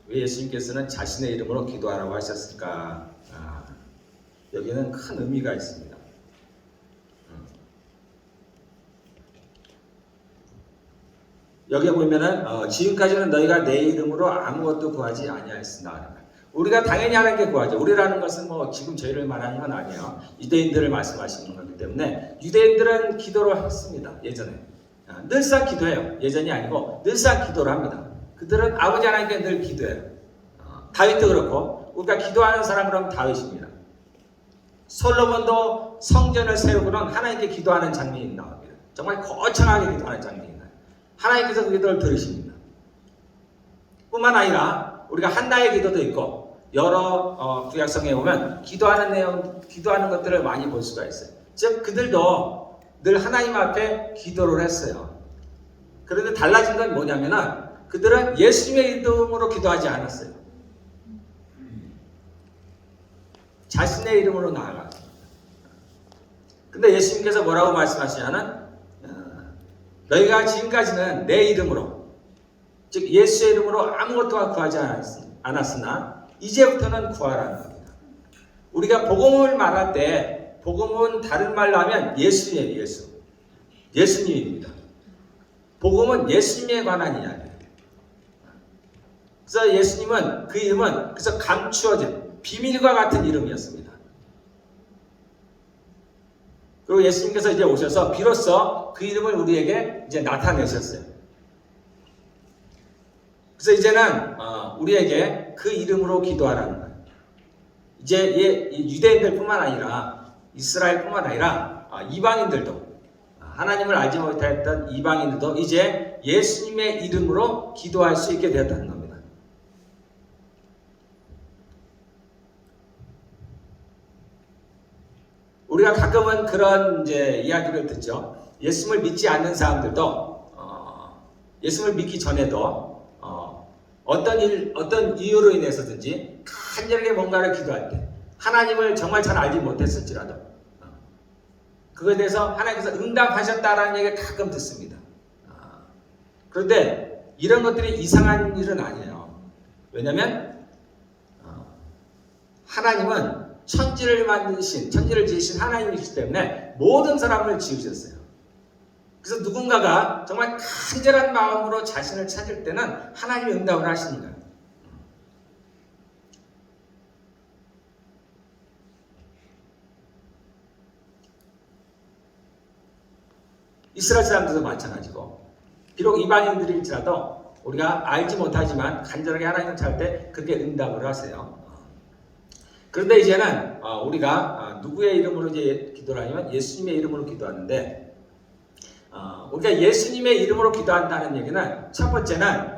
왜 예수님께서는 자신의 이름으로 기도하라고 하셨을까? 여기는 큰 의미가 있습니다. 여기에 보면은 지금까지는 너희가 내 이름으로 아무것도 구하지 아니하였으나, 우리가 당연히 하는 게 구하죠. 우리라는 것은 뭐 지금 저희를 말하는 건 아니에요. 유대인들을 말씀하시는 거기 때문에 유대인들은 기도를 했습니다. 예전에 늘상 기도해요. 예전이 아니고 늘상 기도를 합니다. 그들은 아버지 하나님께 늘 기도해요. 다윗도 그렇고 우리가 기도하는 사람 그러면 다윗입니다. 솔로몬도 성전을 세우고는 하나님께 기도하는 장면이 나옵니다. 정말 거창하게 기도하는 장면이 나요. 하나님께서 그 기도를 들으십니다. 뿐만 아니라 우리가 한나의 기도도 있고 여러 구약성에 보면 기도하는 것들을 많이 볼 수가 있어요. 즉 그들도 늘 하나님 앞에 기도를 했어요. 그런데 달라진 건 뭐냐면은 그들은 예수님의 이름으로 기도하지 않았어요. 자신의 이름으로 나아갔습니다. 근데 예수님께서 뭐라고 말씀하시냐면 너희가 지금까지는 내 이름으로, 즉 예수의 이름으로 아무것도 구하지 않았으나 이제부터는 구하라는 겁니다. 우리가 복음을 말할 때 복음은 다른 말로 하면 예수예요. 예수님입니다. 복음은 예수님에 관한 이야기예요. 그래서 예수님은 그 이름은 그래서 감추어진 비밀과 같은 이름이었습니다. 그리고 예수님께서 이제 오셔서 비로소 그 이름을 우리에게 이제 나타내셨어요. 그래서 이제는 우리에게 그 이름으로 기도하라는 거예요. 이제 유대인들뿐만 아니라 이스라엘뿐만 아니라 이방인들도, 하나님을 알지 못했던 이방인들도 이제 예수님의 이름으로 기도할 수 있게 되었다는 겁니다. 우리가 가끔은 그런 이제 이야기를 듣죠. 예수님을 믿지 않는 사람들도 예수님을 믿기 전에도 어떤 이유로 인해서든지 간절하게 뭔가를 기도할 때 하나님을 정말 잘 알지 못했을지라도 그거에 대해서 하나님께서 응답하셨다라는 얘기를 가끔 듣습니다. 그런데 이런 것들이 이상한 일은 아니에요. 왜냐하면 하나님은 천지를 지으신 하나님이시기 때문에 모든 사람을 지으셨어요. 그래서 누군가가 정말 간절한 마음으로 자신을 찾을 때는 하나님이 응답을 하시는 거예요. 이스라엘 사람들도 마찬가지고, 비록 이방인들일지라도 우리가 알지 못하지만 간절하게 하나님을 찾을 때 그렇게 응답을 하세요. 그런데 이제는 우리가 누구의 이름으로 이제 기도를 하냐면 예수님의 이름으로 기도하는데, 우리가 예수님의 이름으로 기도한다는 얘기는 첫 번째는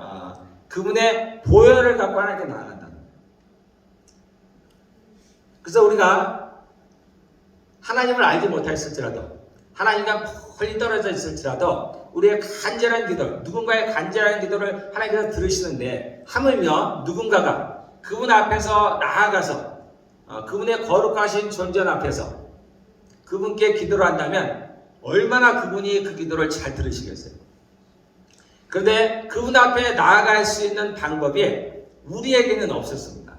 그분의 보혈을 갖고 하나님께 나아간다는 거예요. 그래서 우리가 하나님을 알지 못했을지라도, 하나님과 멀리 떨어져 있을지라도 우리의 간절한 기도, 누군가의 간절한 기도를 하나님께서 들으시는데, 하물며 누군가가 그분 앞에서 나아가서 그분의 거룩하신 존전 앞에서 그분께 기도를 한다면 얼마나 그분이 그 기도를 잘 들으시겠어요. 그런데 그분 앞에 나아갈 수 있는 방법이 우리에게는 없었습니다.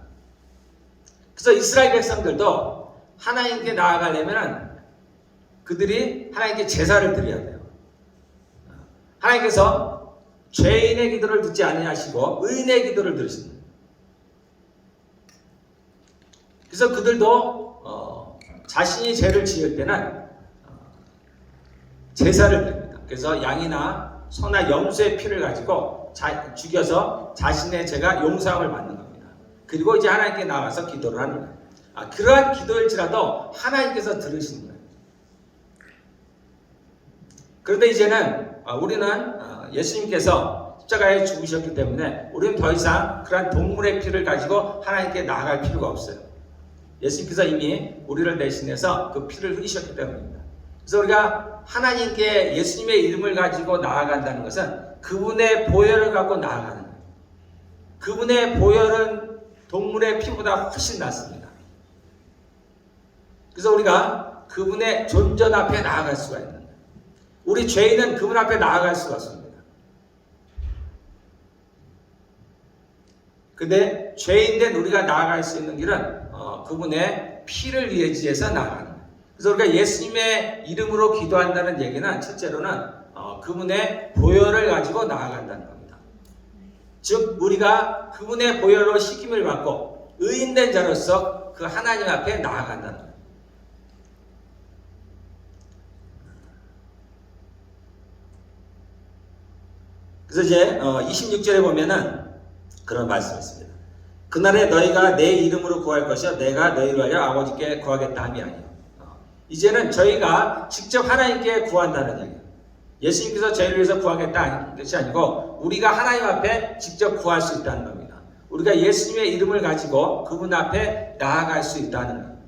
그래서 이스라엘 백성들도 하나님께 나아가려면 그들이 하나님께 제사를 드려야 돼요. 하나님께서 죄인의 기도를 듣지 아니하시고 의인의 기도를 들으신다. 그래서 그들도 자신이 죄를 지을 때는 제사를 드립니다. 그래서 양이나 소나 염소의 피를 가지고 죽여서 자신의 죄가 용서함을 받는 겁니다. 그리고 이제 하나님께 나가서 기도를 하는 거예요. 그러한 기도일지라도 하나님께서 들으시는 거예요. 그런데 이제는 우리는 예수님께서 십자가에 죽으셨기 때문에 우리는 더 이상 그러한 동물의 피를 가지고 하나님께 나아갈 필요가 없어요. 예수님께서 이미 우리를 대신해서 그 피를 흘리셨기 때문입니다. 그래서 우리가 하나님께 예수님의 이름을 가지고 나아간다는 것은 그분의 보혈을 갖고 나아가는 거예요. 그분의 보혈은 동물의 피보다 훨씬 낫습니다. 그래서 우리가 그분의 존전 앞에 나아갈 수가 있는 거예요. 우리 죄인은 그분 앞에 나아갈 수가 없습니다. 근데 죄인된 우리가 나아갈 수 있는 길은 그분의 피를 의지해서 나아가는 거예요. 그래서 우리가 예수님의 이름으로 기도한다는 얘기는 첫째로는 그분의 보혈을 가지고 나아간다는 겁니다. 즉 우리가 그분의 보혈로 씻김을 받고 의인된 자로서 그 하나님 앞에 나아간다는 거예요. 그래서 이제 26절에 보면은 그런 말씀이 있습니다. 그날에 너희가 내 이름으로 구할 것이요 내가 너희를 알려 아버지께 구하겠다 함이 아니요. 이제는 저희가 직접 하나님께 구한다는 얘기예요. 예수님께서 저희를 위해서 구하겠다는 것이 아니고 우리가 하나님 앞에 직접 구할 수 있다는 겁니다. 우리가 예수님의 이름을 가지고 그분 앞에 나아갈 수 있다는 거예요.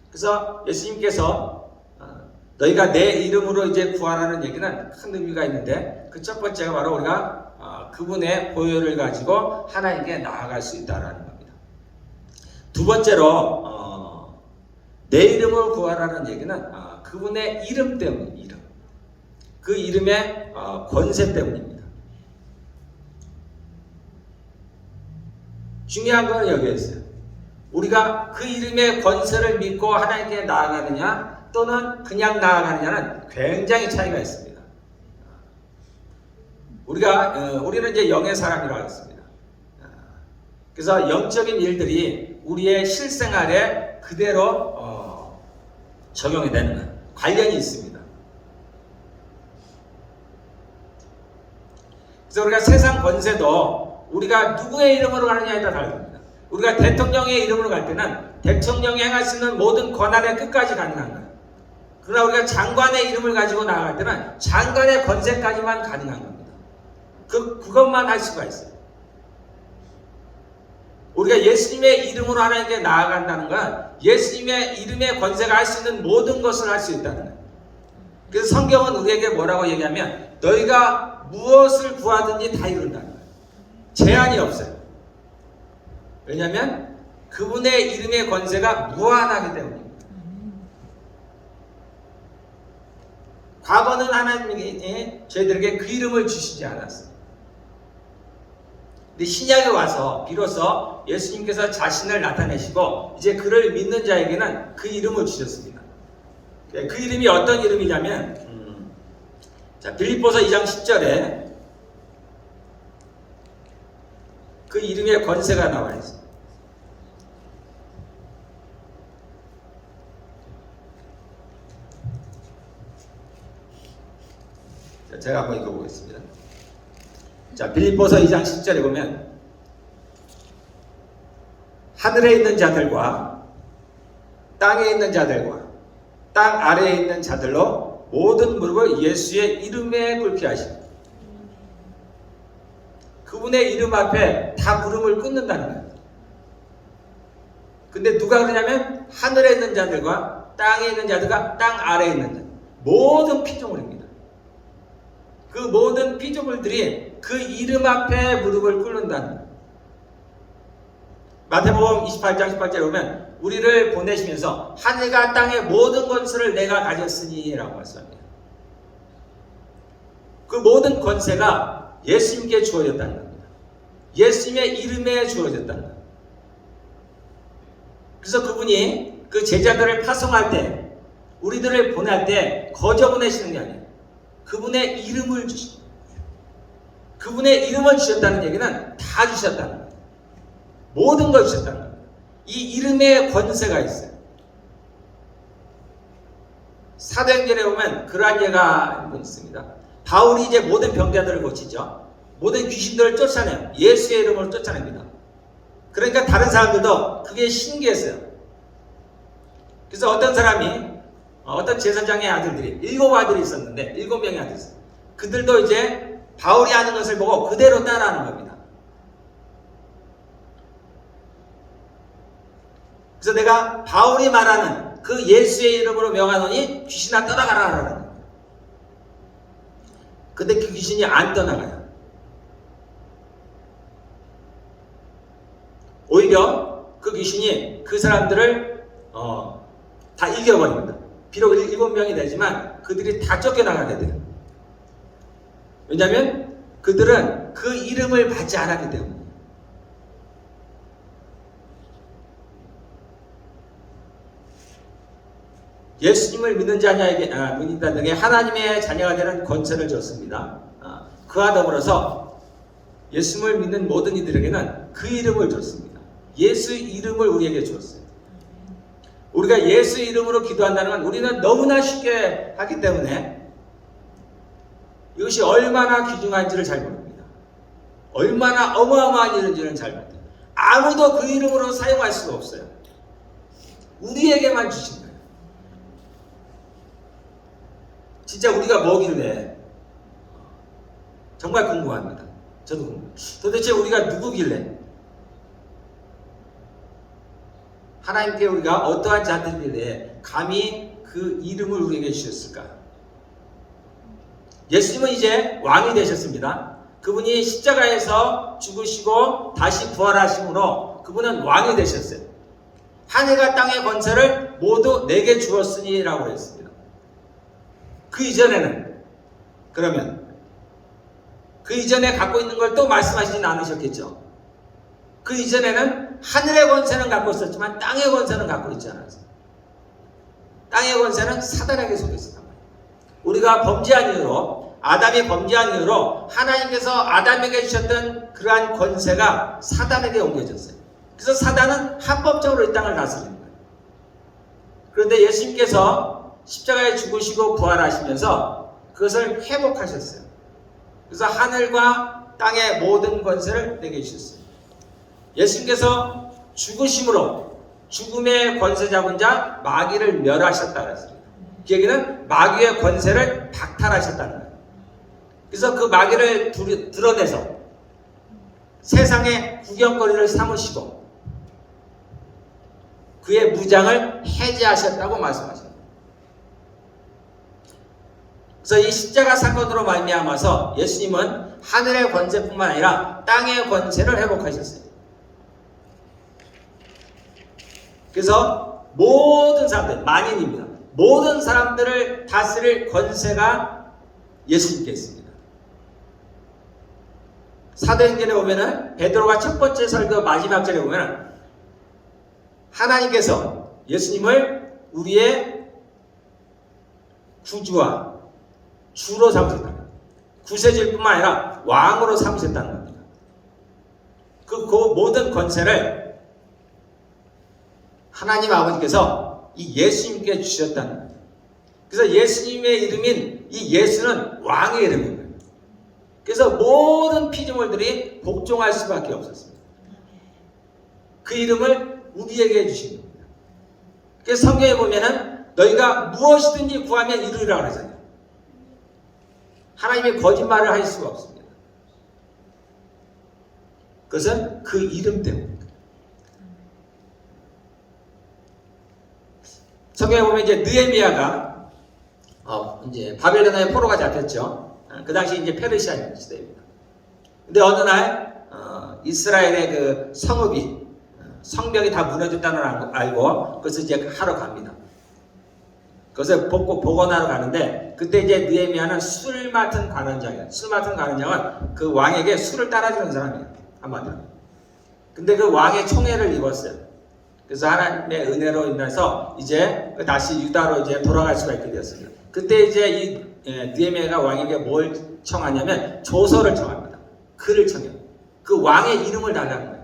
그래서 예수님께서 너희가 내 이름으로 이제 구하라는 얘기는 큰 의미가 있는데 그 첫 번째가 바로 우리가 그분의 보혈을 가지고 하나님께 나아갈 수 있다는 겁니다. 두 번째로 내 이름을 구하라는 얘기는 그분의 이름 때문입니다. 이름. 그 이름의 권세 때문입니다. 중요한 건 여기에 있어요. 우리가 그 이름의 권세를 믿고 하나님께 나아가느냐 또는 그냥 나아가느냐는 굉장히 차이가 있습니다. 우리는 이제 영의 사람이라고 했습니다. 그래서 영적인 일들이 우리의 실생활에 그대로 적용이 되는 거예요. 관련이 있습니다. 그래서 우리가 세상 권세도 우리가 누구의 이름으로 가느냐에 따라 다릅니다. 우리가 대통령의 이름으로 갈 때는 대통령이 행할 수 있는 모든 권한의 끝까지 가능한 거예요. 그러나 우리가 장관의 이름을 가지고 나아갈 때는 장관의 권세까지만 가능한 겁니다. 그것만 할 수가 있어요. 우리가 예수님의 이름으로 하나님께 나아간다는 건 예수님의 이름의 권세가 할 수 있는 모든 것을 할 수 있다는 거예요. 그래서 성경은 우리에게 뭐라고 얘기하면 너희가 무엇을 구하든지 다 이룬다는 거예요. 제한이 없어요. 왜냐하면 그분의 이름의 권세가 무한하기 때문입니다. 과거는 하나님이 저희들에게 그 이름을 주시지 않았어요. 근데 신약에 와서 비로소 예수님께서 자신을 나타내시고 이제 그를 믿는 자에게는 그 이름을 주셨습니다. 그 이름이 어떤 이름이냐면 자, 빌립보서 2장 10절에 그 이름의 권세가 나와 있어요. 자, 제가 한번 읽어보겠습니다. 자, 빌립보서 2장 10절에 보면 하늘에 있는 자들과 땅에 있는 자들과 땅 아래에 있는 자들로 모든 무릎을 예수의 이름에 꿇게 하시고 그분의 이름 앞에 다 무릎을 꿇는다는 거예요. 근데 누가 그러냐면 하늘에 있는 자들과 땅에 있는 자들과 땅 아래에 있는 자들 모든 피조물입니다. 그 모든 피조물들이 그 이름 앞에 무릎을 꿇는다는 거예요. 마태복음 28장 18절에 보면 우리를 보내시면서 하늘과 땅의 모든 권세를 내가 가졌으니 라고 말씀합니다. 그 모든 권세가 예수님께 주어졌다는 겁니다. 예수님의 이름에 주어졌다는 거예요. 그래서 그분이 그 제자들을 파송할 때 우리들을 보낼 때 거저 보내시는 게 아니에요. 그분의 이름을 주신 거예요. 그분의 이름을 주셨다는 얘기는 다 주셨다는 거예요. 모든 걸 주셨다는 거예요. 이 이름에 권세가 있어요. 사도행전에 보면 그러한 예가 있습니다. 바울이 이제 모든 병자들을 고치죠. 모든 귀신들을 쫓아내요. 예수의 이름으로 쫓아냅니다. 그러니까 다른 사람들도 그게 신기했어요. 그래서 어떤 사람이 어떤 제사장의 아들들이 7 있었는데 7명의 아들이 있어요. 그들도 이제 바울이 하는 것을 보고 그대로 따라하는 겁니다. 그래서 내가 바울이 말하는 그 예수의 이름으로 명하노니 귀신아 떠나가라 하라는 거예요. 근데 그 귀신이 안 떠나가요. 오히려 그 귀신이 그 사람들을 다 이겨버립니다. 비록 7명이 되지만 그들이 다 쫓겨나가게 돼요. 왜냐하면 그들은 그 이름을 받지 않았기 때문에. 예수님을 믿는 자녀에게 믿는다는 게 하나님의 자녀가 되는 권세를 줬습니다. 그와 더불어서 예수님을 믿는 모든 이들에게는 그 이름을 줬습니다. 예수 이름을 우리에게 주었어요. 우리가 예수 이름으로 기도한다는 건 우리는 너무나 쉽게 하기 때문에 이것이 얼마나 귀중한지를 잘 모릅니다. 얼마나 어마어마한 일인지는 잘 모릅니다. 아무도 그 이름으로 사용할 수가 없어요. 우리에게만 주신 거예요. 진짜 우리가 뭐길래 정말 궁금합니다. 저도 궁금해요. 도대체 우리가 누구길래 하나님께 우리가 어떠한 자들길래 감히 그 이름을 우리에게 주셨을까? 예수님은 이제 왕이 되셨습니다. 그분이 십자가에서 죽으시고 다시 부활하심으로 그분은 왕이 되셨어요. 하늘과 땅의 권세를 모두 내게 주었으니 라고 했습니다. 그 이전에는 그러면 그 이전에 갖고 있는 걸 또 말씀하시진 않으셨겠죠. 그 이전에는 하늘의 권세는 갖고 있었지만 땅의 권세는 갖고 있지 않았어요. 땅의 권세는 사단에게 속했었단 말이에요. 우리가 범죄한 이유로 아담이 범죄한 이유로 하나님께서 아담에게 주셨던 그러한 권세가 사단에게 옮겨졌어요. 그래서 사단은 합법적으로 이 땅을 다스리는 거예요. 그런데 예수님께서 십자가에 죽으시고 부활하시면서 그것을 회복하셨어요. 그래서 하늘과 땅의 모든 권세를 내게 주셨어요. 예수님께서 죽으심으로 죽음의 권세 잡은 자 마귀를 멸하셨다고 했습니다. 그 얘기는 마귀의 권세를 박탈하셨다는 거예요. 그래서 그 마귀를 드러내서 세상의 구경거리를 삼으시고 그의 무장을 해제하셨다고 말씀하십니다. 그래서 이 십자가 사건으로 말미암아서 예수님은 하늘의 권세뿐만 아니라 땅의 권세를 회복하셨어요. 그래서 모든 사람들, 만인입니다. 모든 사람들을 다스릴 권세가 예수님께 있습니다. 사도행전에 보면은 베드로가 첫 번째 설교 마지막 절에 보면은 하나님께서 예수님을 우리의 구주와 주로 삼으셨다. 구세주뿐만 아니라 왕으로 삼으셨다는 겁니다. 그 모든 권세를 하나님 아버지께서 이 예수님께 주셨다는 거예요. 그래서 예수님의 이름인 이 예수는 왕의 이름입니다. 그래서 모든 피조물들이 복종할 수밖에 없었습니다. 그 이름을 우리에게 주신 겁니다. 그래서 성경에 보면은 너희가 무엇이든지 구하면 이루리라 그러잖아요. 하나님의 거짓말을 할 수가 없습니다. 그것은 그 이름 때문입니다. 성경에 보면 이제 느헤미야가 이제 바벨론의 포로가 잡혔죠. 그 당시 이제 페르시아 시대입니다. 근데 어느 날 이스라엘의 그 성벽이 다 무너졌다는 걸 알고 그것을 이제 하러 갑니다. 그것을 복원하러 가는데 그때 이제 느헤미야는 술 맡은 관원장이에요. 술 맡은 관원장은 그 왕에게 술을 따라주는 사람이에요. 한마디로. 근데 그 왕의 총애를 입었어요. 그래서 하나님의 은혜로 인해서 이제 다시 유다로 이제 돌아갈 수가 있게 되었습니다. 그때 이제 이 느헤미야가 왕에게 뭘 청하냐면 조서를 청합니다. 글을 청해요. 그 왕의 이름을 달라는 거예요.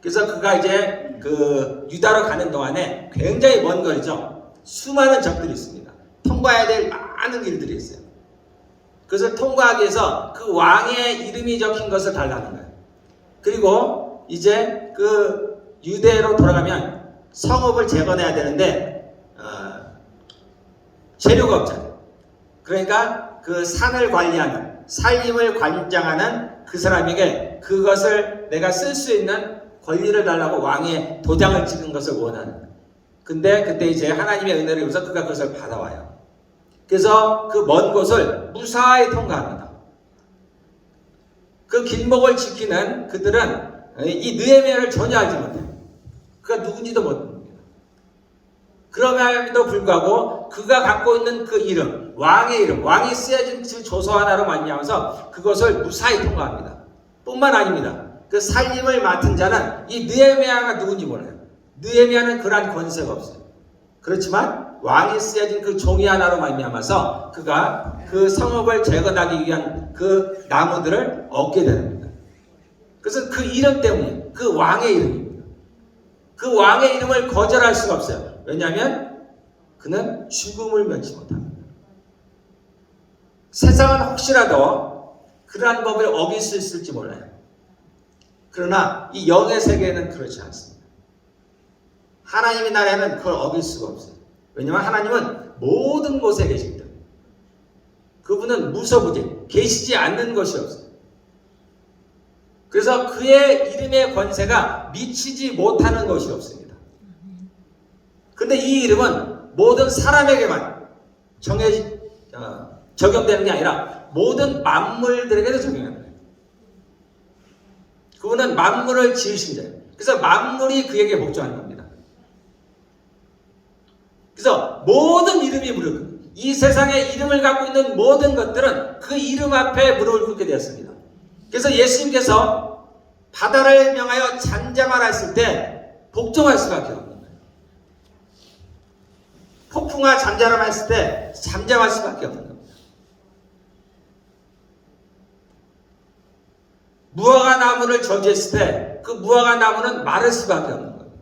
그래서 그가 이제 그 유다로 가는 동안에 굉장히 먼 거리죠. 수많은 적들이 있습니다. 통과해야 될 많은 일들이 있어요. 그것을 통과하기 위해서 그 왕의 이름이 적힌 것을 달라는 거예요. 그리고 이제 그 유대로 돌아가면 성읍을 재건해야 되는데 재료가 없잖아요. 그러니까 그 산을 관리하는, 살림을 관장하는 그 사람에게 그것을 내가 쓸 수 있는 권리를 달라고 왕의 도장을 찍은 것을 원하는 거예요. 근데 그때 이제 하나님의 은혜를 입어서 그가 그것을 받아와요. 그래서 그 먼 곳을 무사히 통과합니다. 그 길목을 지키는 그들은 이 느헤미야를 전혀 알지 못해요. 그가 누군지도 모릅니다. 그럼에도 불구하고 그가 갖고 있는 그 이름, 왕의 이름, 왕이 쓰여진 그 조서 하나로 말미암아서 그것을 무사히 통과합니다. 뿐만 아닙니다. 그 살림을 맡은 자는 이 느헤미야가 누군지 몰라요. 느헤미야는 그러한 권세가 없어요. 그렇지만 왕이 쓰여진 그 종이 하나로 말미암아서 그가 그 성읍을 재건하기 위한 그 나무들을 얻게 됩니다. 그래서 그 이름 때문에, 그 왕의 이름입니다. 그 왕의 이름을 거절할 수가 없어요. 왜냐하면 그는 죽음을 면치 못합니다. 세상은 혹시라도 그러한 법을 어길 수 있을지 몰라요. 그러나 이 영의 세계에는 그렇지 않습니다. 하나님의 나라에는 그걸 어길 수가 없어요. 왜냐하면 하나님은 모든 곳에 계시기 때문에. 그분은 무서부재, 계시지 않는 것이 없어요. 그래서 그의 이름의 권세가 미치지 못하는 것이 없습니다. 근데 이 이름은 모든 사람에게만 적용되는 게 아니라 모든 만물들에게도 적용합니다. 그분은 만물을 지으신 자예요. 그래서 만물이 그에게 복종하는 겁니다. 그래서 모든 이름이 무릎 꿇고 이 세상에 이름을 갖고 있는 모든 것들은 그 이름 앞에 무릎을 꿇게 되었습니다. 그래서 예수님께서 바다를 명하여 잠잠하라 했을 때 복종할 수밖에 없는 거예요. 폭풍아 잠잠하라 했을 때 잠잠할 수밖에 없는 겁니다. 무화과 나무를 저주했을 때 그 무화과 나무는 마를 수밖에 없는 겁니다.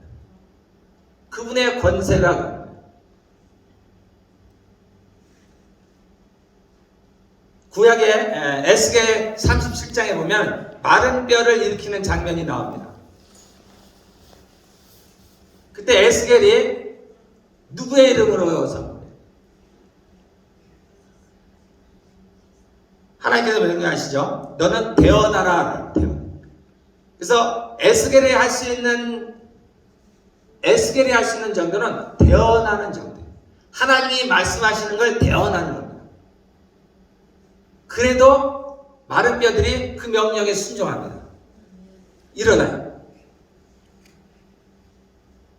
그분의 권세가 그런 거예요. 구약의 에스겔 37장에 보면 마른 뼈를 일으키는 장면이 나옵니다. 그때 에스겔이 누구의 이름으로 선포해요? 하나님께서 명령하시죠. 너는 대언하라. 그래서 에스겔이 할 수 있는 정도는 대언하는 정도예요. 하나님이 말씀하시는 걸 대언하는 겁니다. 그래도 마른 뼈들이 그 명령에 순종합니다. 일어나요.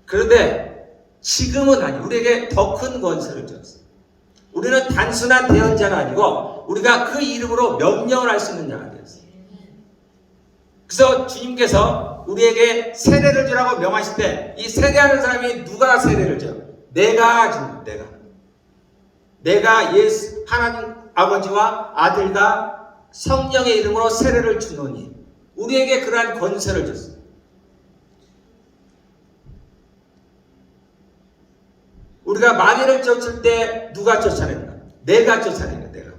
그런데 지금은 아니에요. 우리에게 더 큰 권세를 줬어요. 우리는 단순한 대언자가 아니고 우리가 그 이름으로 명령을 할 수 있는 자가 되었어요. 그래서 주님께서 우리에게 세례를 주라고 명하실 때 이 세례하는 사람이 누가 세례를 줘요? 내가 줍니다. 내가 예수 하나님 아버지와 아들과 성령의 이름으로 세례를 주노니 우리에게 그러한 권세를 줬어요. 우리가 마귀를 쫓을 때 누가 쫓아낸다? 내가 쫓아낸다. 내가.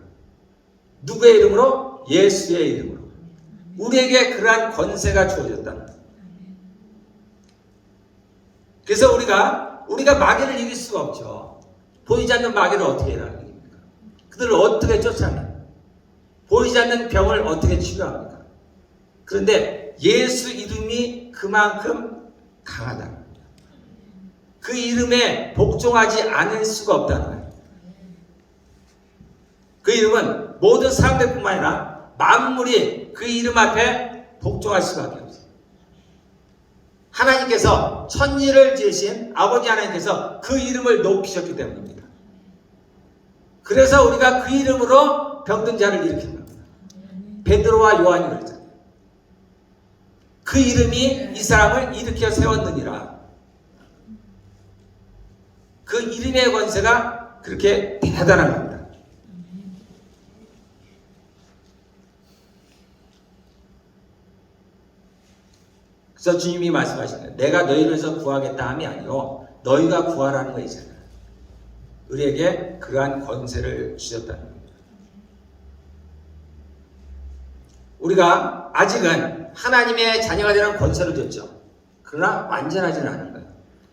누구의 이름으로? 예수의 이름으로. 우리에게 그러한 권세가 주어졌다. 그래서 우리가 마귀를 이길 수가 없죠. 보이지 않는 마귀를 어떻게 이깁니까? 그들을 어떻게 쫓아내요? 보이지 않는 병을 어떻게 치료합니까? 그런데 예수 이름이 그만큼 강하다. 그 이름에 복종하지 않을 수가 없다는 거예요. 그 이름은 모든 사람들뿐만 아니라 만물이 그 이름 앞에 복종할 수밖에 없어요. 하나님께서 천지를 지으신 아버지 하나님께서 그 이름을 높이셨기 때문입니다. 그래서 우리가 그 이름으로 병든 자를 일으킨 겁니다. 베드로와 요한이 그랬잖아요. 그 이름이 이 사람을 일으켜 세웠느니라. 그 이름의 권세가 그렇게 대단한 겁니다. 그래서 주님이 말씀하시는 거예요. 내가 너희를 위해서 구하겠다 함이 아니요 너희가 구하라는 거잖아요. 우리에게 그러한 권세를 주셨다는 겁니다. 우리가 아직은 하나님의 자녀가 되는 권세를 줬죠. 그러나 완전하지는 않은 거예요.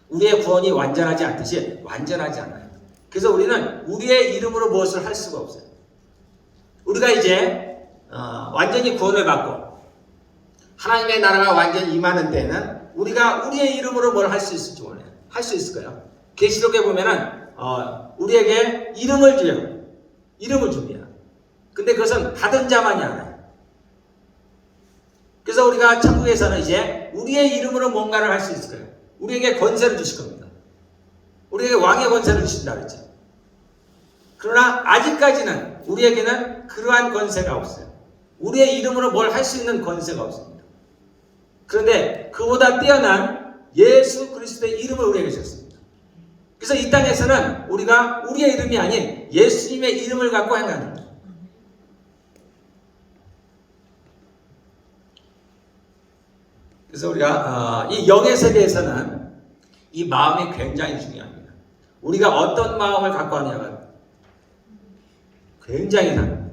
우리의 구원이 완전하지 않듯이 완전하지 않아요. 그래서 우리는 우리의 이름으로 무엇을 할 수가 없어요. 우리가 이제 완전히 구원을 받고 하나님의 나라가 완전히 임하는 때는 우리가 우리의 이름으로 뭘 할 수 있을지 몰라요. 할 수 있을까요? 계시록에 보면은 우리에게 이름을 줘요. 이름을 줍니다. 근데 그것은 받은 자만이 알아요. 그래서 우리가 천국에서는 이제 우리의 이름으로 뭔가를 할 수 있을 거예요. 우리에게 권세를 주실 겁니다. 우리에게 왕의 권세를 주신다 그랬죠. 그러나 아직까지는 우리에게는 그러한 권세가 없어요. 우리의 이름으로 뭘 할 수 있는 권세가 없습니다. 그런데 그보다 뛰어난 예수 그리스도의 이름을 우리에게 주셨습니다. 그래서 이 땅에서는 우리가 우리의 이름이 아닌 예수님의 이름을 갖고 행하는 거예요. 그래서 우리가 이 영의 세계에서는 이 마음이 굉장히 중요합니다. 우리가 어떤 마음을 갖고 하냐가 굉장히 다릅니다.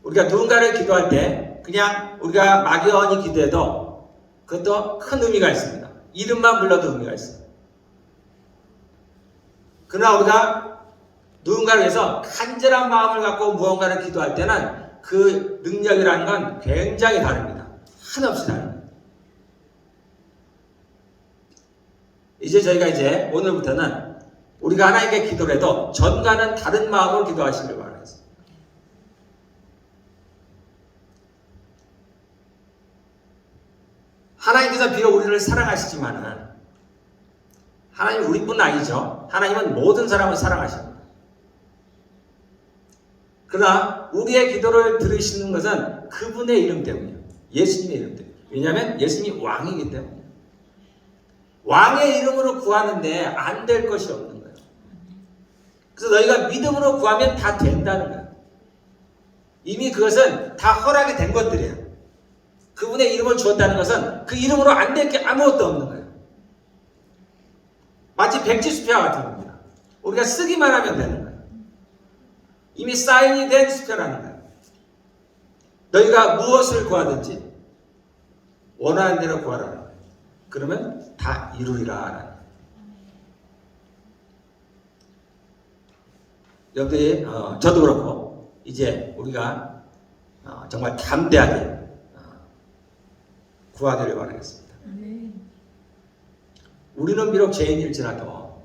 우리가 누군가를 기도할 때 그냥 우리가 막연히 기도해도 그것도 큰 의미가 있습니다. 이름만 불러도 의미가 있어요. 그러나 우리가 누군가를 위해서 간절한 마음을 갖고 무언가를 기도할 때는 그 능력이라는 건 굉장히 다릅니다. 한없이 다릅니다. 이제 저희가 이제 오늘부터는 우리가 하나님께 기도를 해도 전과는 다른 마음으로 기도하시길 바랍니다. 하나님께서 비록 우리를 사랑하시지만은 하나님은 우리뿐 아니죠. 하나님은 모든 사람을 사랑하십니다. 그러나 우리의 기도를 들으시는 것은 그분의 이름 때문이에요. 예수님의 이름 때문에. 왜냐하면 예수님이 왕이기 때문에. 왕의 이름으로 구하는데 안 될 것이 없는 거예요. 그래서 너희가 믿음으로 구하면 다 된다는 거예요. 이미 그것은 다 허락이 된 것들이에요. 그분의 이름을 주었다는 것은 그 이름으로 안 될 게 아무것도 없는 거예요. 마치 백지수표와 같은 겁니다. 우리가 쓰기만 하면 되는 거예요. 이미 사인이 된 수표라는 거예요. 너희가 무엇을 구하든지 원하는 대로 구하라는 거예요. 그러면 다 이루리라. 여러분들이 저도 그렇고 이제 우리가 정말 담대하게 구하기를 바라겠습니다. 우리는 비록 죄인일지라도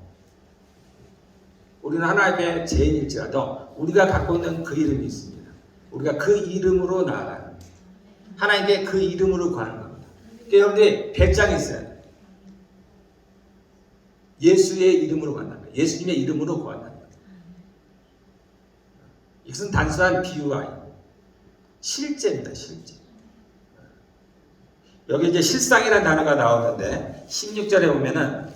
우리는 하나님의 죄인일지라도 우리가 갖고 있는 그 이름이 있습니다. 우리가 그 이름으로 나아가는 하나님께 그 이름으로 구하는 겁니다. 그러니까 여러분들이 배짱이 있어야 돼요. 예수의 이름으로 구한다는 거예요. 예수님의 이름으로 구한다는 거예요. 이것은 단순한 비유가 아니고 실제입니다. 실제. 여기 이제 실상이라는 단어가 나오는데 16절에 보면은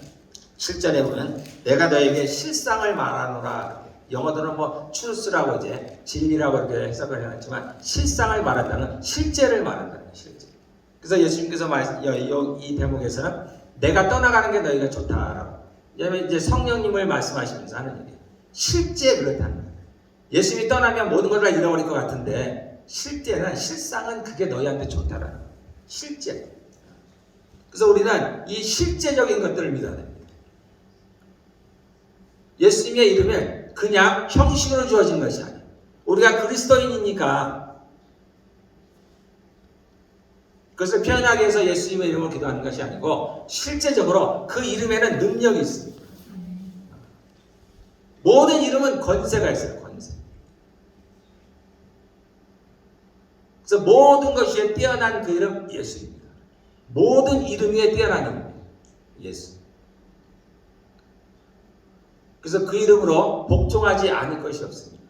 7절에 보면 내가 너에게 실상을 말하노라. 영어로는 뭐 truth라고 이제 진리라고 이렇게 해석을 해놨지만 실상을 말한다는 실제를 말한다는 거예요. 실제. 그래서 예수님께서 이 대목에서는 내가 떠나가는 게 너희가 좋다라고. 왜냐하면 이제 성령님을 말씀하시면서 하는 얘기예요. 실제 그렇다는 거예요. 예수님이 떠나면 모든 걸 다 잃어버릴 것 같은데 실상은 그게 너희한테 좋다라는 거예요. 실제. 그래서 우리는 이 실제적인 것들을 믿어야 됩니다. 예수님의 이름을 그냥 형식으로 주어진 것이 아니에요. 우리가 그리스도인이니까 그것을 표현하기 위해서 예수님의 이름을 기도하는 것이 아니고 실제적으로 그 이름에는 능력이 있습니다. 모든 이름은 권세가 있어요. 권세. 그래서 모든 것이 뛰어난 그 이름 예수입니다. 모든 이름 위에 뛰어난 이름이에요. 예수. 그래서 그 이름으로 복종하지 않을 것이 없습니다.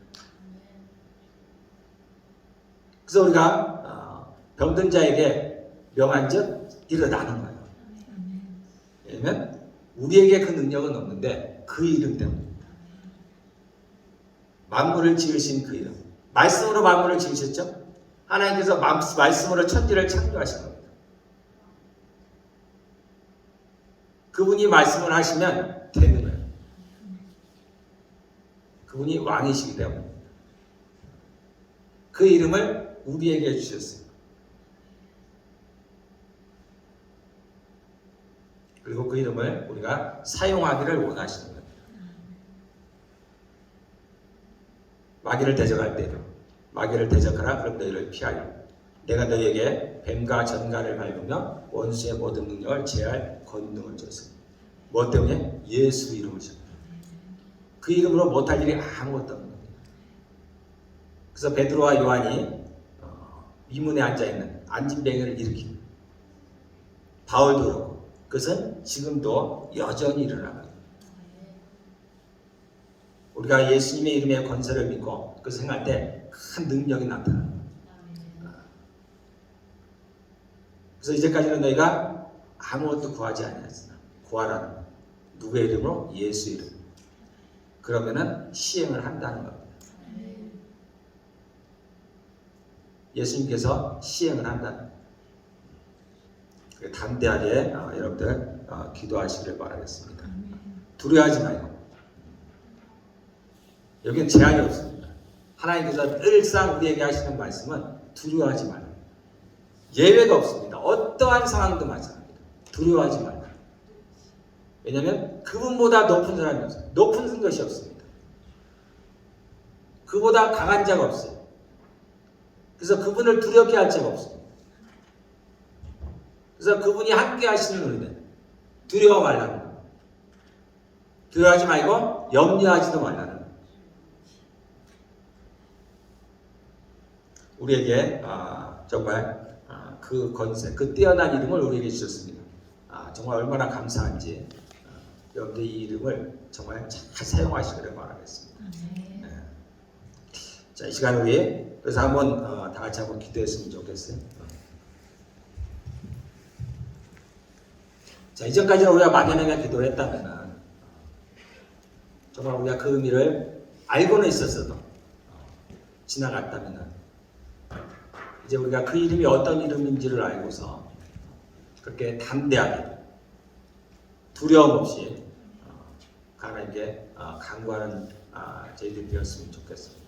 그래서 우리가 병든 자에게 명한즉 일어나는 거예요. 왜냐면 우리에게 그 능력은 없는데 그 이름 때문에. 만물을 지으신 그 이름. 말씀으로 만물을 지으셨죠? 하나님께서 말씀으로 천지를 창조하신 겁니다. 그분이 말씀을 하시면 되는 거예요. 그분이 왕이시기 때문에. 그 이름을 우리에게 주셨어요. 그리고 그 이름을 우리가 사용하기를 원하시는 거예요. 마귀를 대적할 때도 마귀를 대적하라 그럼 너희를 피하리라. 내가 너희에게 뱀과 전갈을 밟으며 원수의 모든 능력을 제할 권능을 줬습니다. 뭐 때문에? 예수 이름을 줬습니다. 그 이름으로 못할 일이 아무것도 없는 겁니다. 그래서 베드로와 요한이 미문에 앉아있는 안진뱅이를 일으킵니다. 바울도 그렇고 그것은 지금도 여전히 일어납니다. 우리가 예수님의 이름의 권세를 믿고 그것을 행할 때 큰 능력이 나타납니다. 그래서 이제까지는 너희가 아무것도 구하지 아니하였으나 구하라는 거예요. 누구의 이름으로? 예수 이름. 그러면은 시행을 한다는 겁니다. 예수님께서 시행을 한다는 거예요. 담대하게 여러분들 기도하시기를 바라겠습니다. 두려워하지 말고. 여기는 제한이 없습니다. 하나님께서 늘상 우리에게 하시는 말씀은 두려워하지 말고. 예외가 없습니다. 어떠한 상황도 마찬가지입니다. 두려워하지 말고. 왜냐하면 그분보다 높은 사람이 없어요. 높은 것이 없습니다. 그보다 강한 자가 없어요. 그래서 그분을 두렵게 할 자가 없습니다. 그래서 그분이 함께 하시는 우리는 두려워 말라는 거예요. 두려워하지 말고 염려하지도 말라는 거예요. 우리에게 정말 그 권세, 그 뛰어난 이름을 우리에게 주셨습니다. 정말 얼마나 감사한지 여러분들 이 이름을 정말 잘 사용하시기를 바라겠습니다. 네. 자, 이 시간 우리 그래서 한번 다 같이 한번 기도했으면 좋겠어요. 자, 이전까지는 우리가 막연하게 기도를 했다면 정말 우리가 그 의미를 알고는 있었어도 지나갔다면 이제 우리가 그 이름이 어떤 이름인지를 알고서 그렇게 담대하게 두려움 없이 하나님께 간구하는 저희들이 되었으면 좋겠습니다.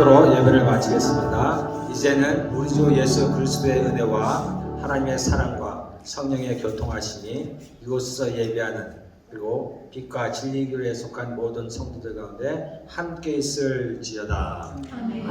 축도로 예배를 마치겠습니다. 이제는 우리 주 예수 그리스도의 은혜와 하나님의 사랑과 성령의 교통하심이 이곳에서 예배하는 그리고 빛과 진리 교회에 속한 모든 성도들 가운데 함께 있을지어다. 아멘.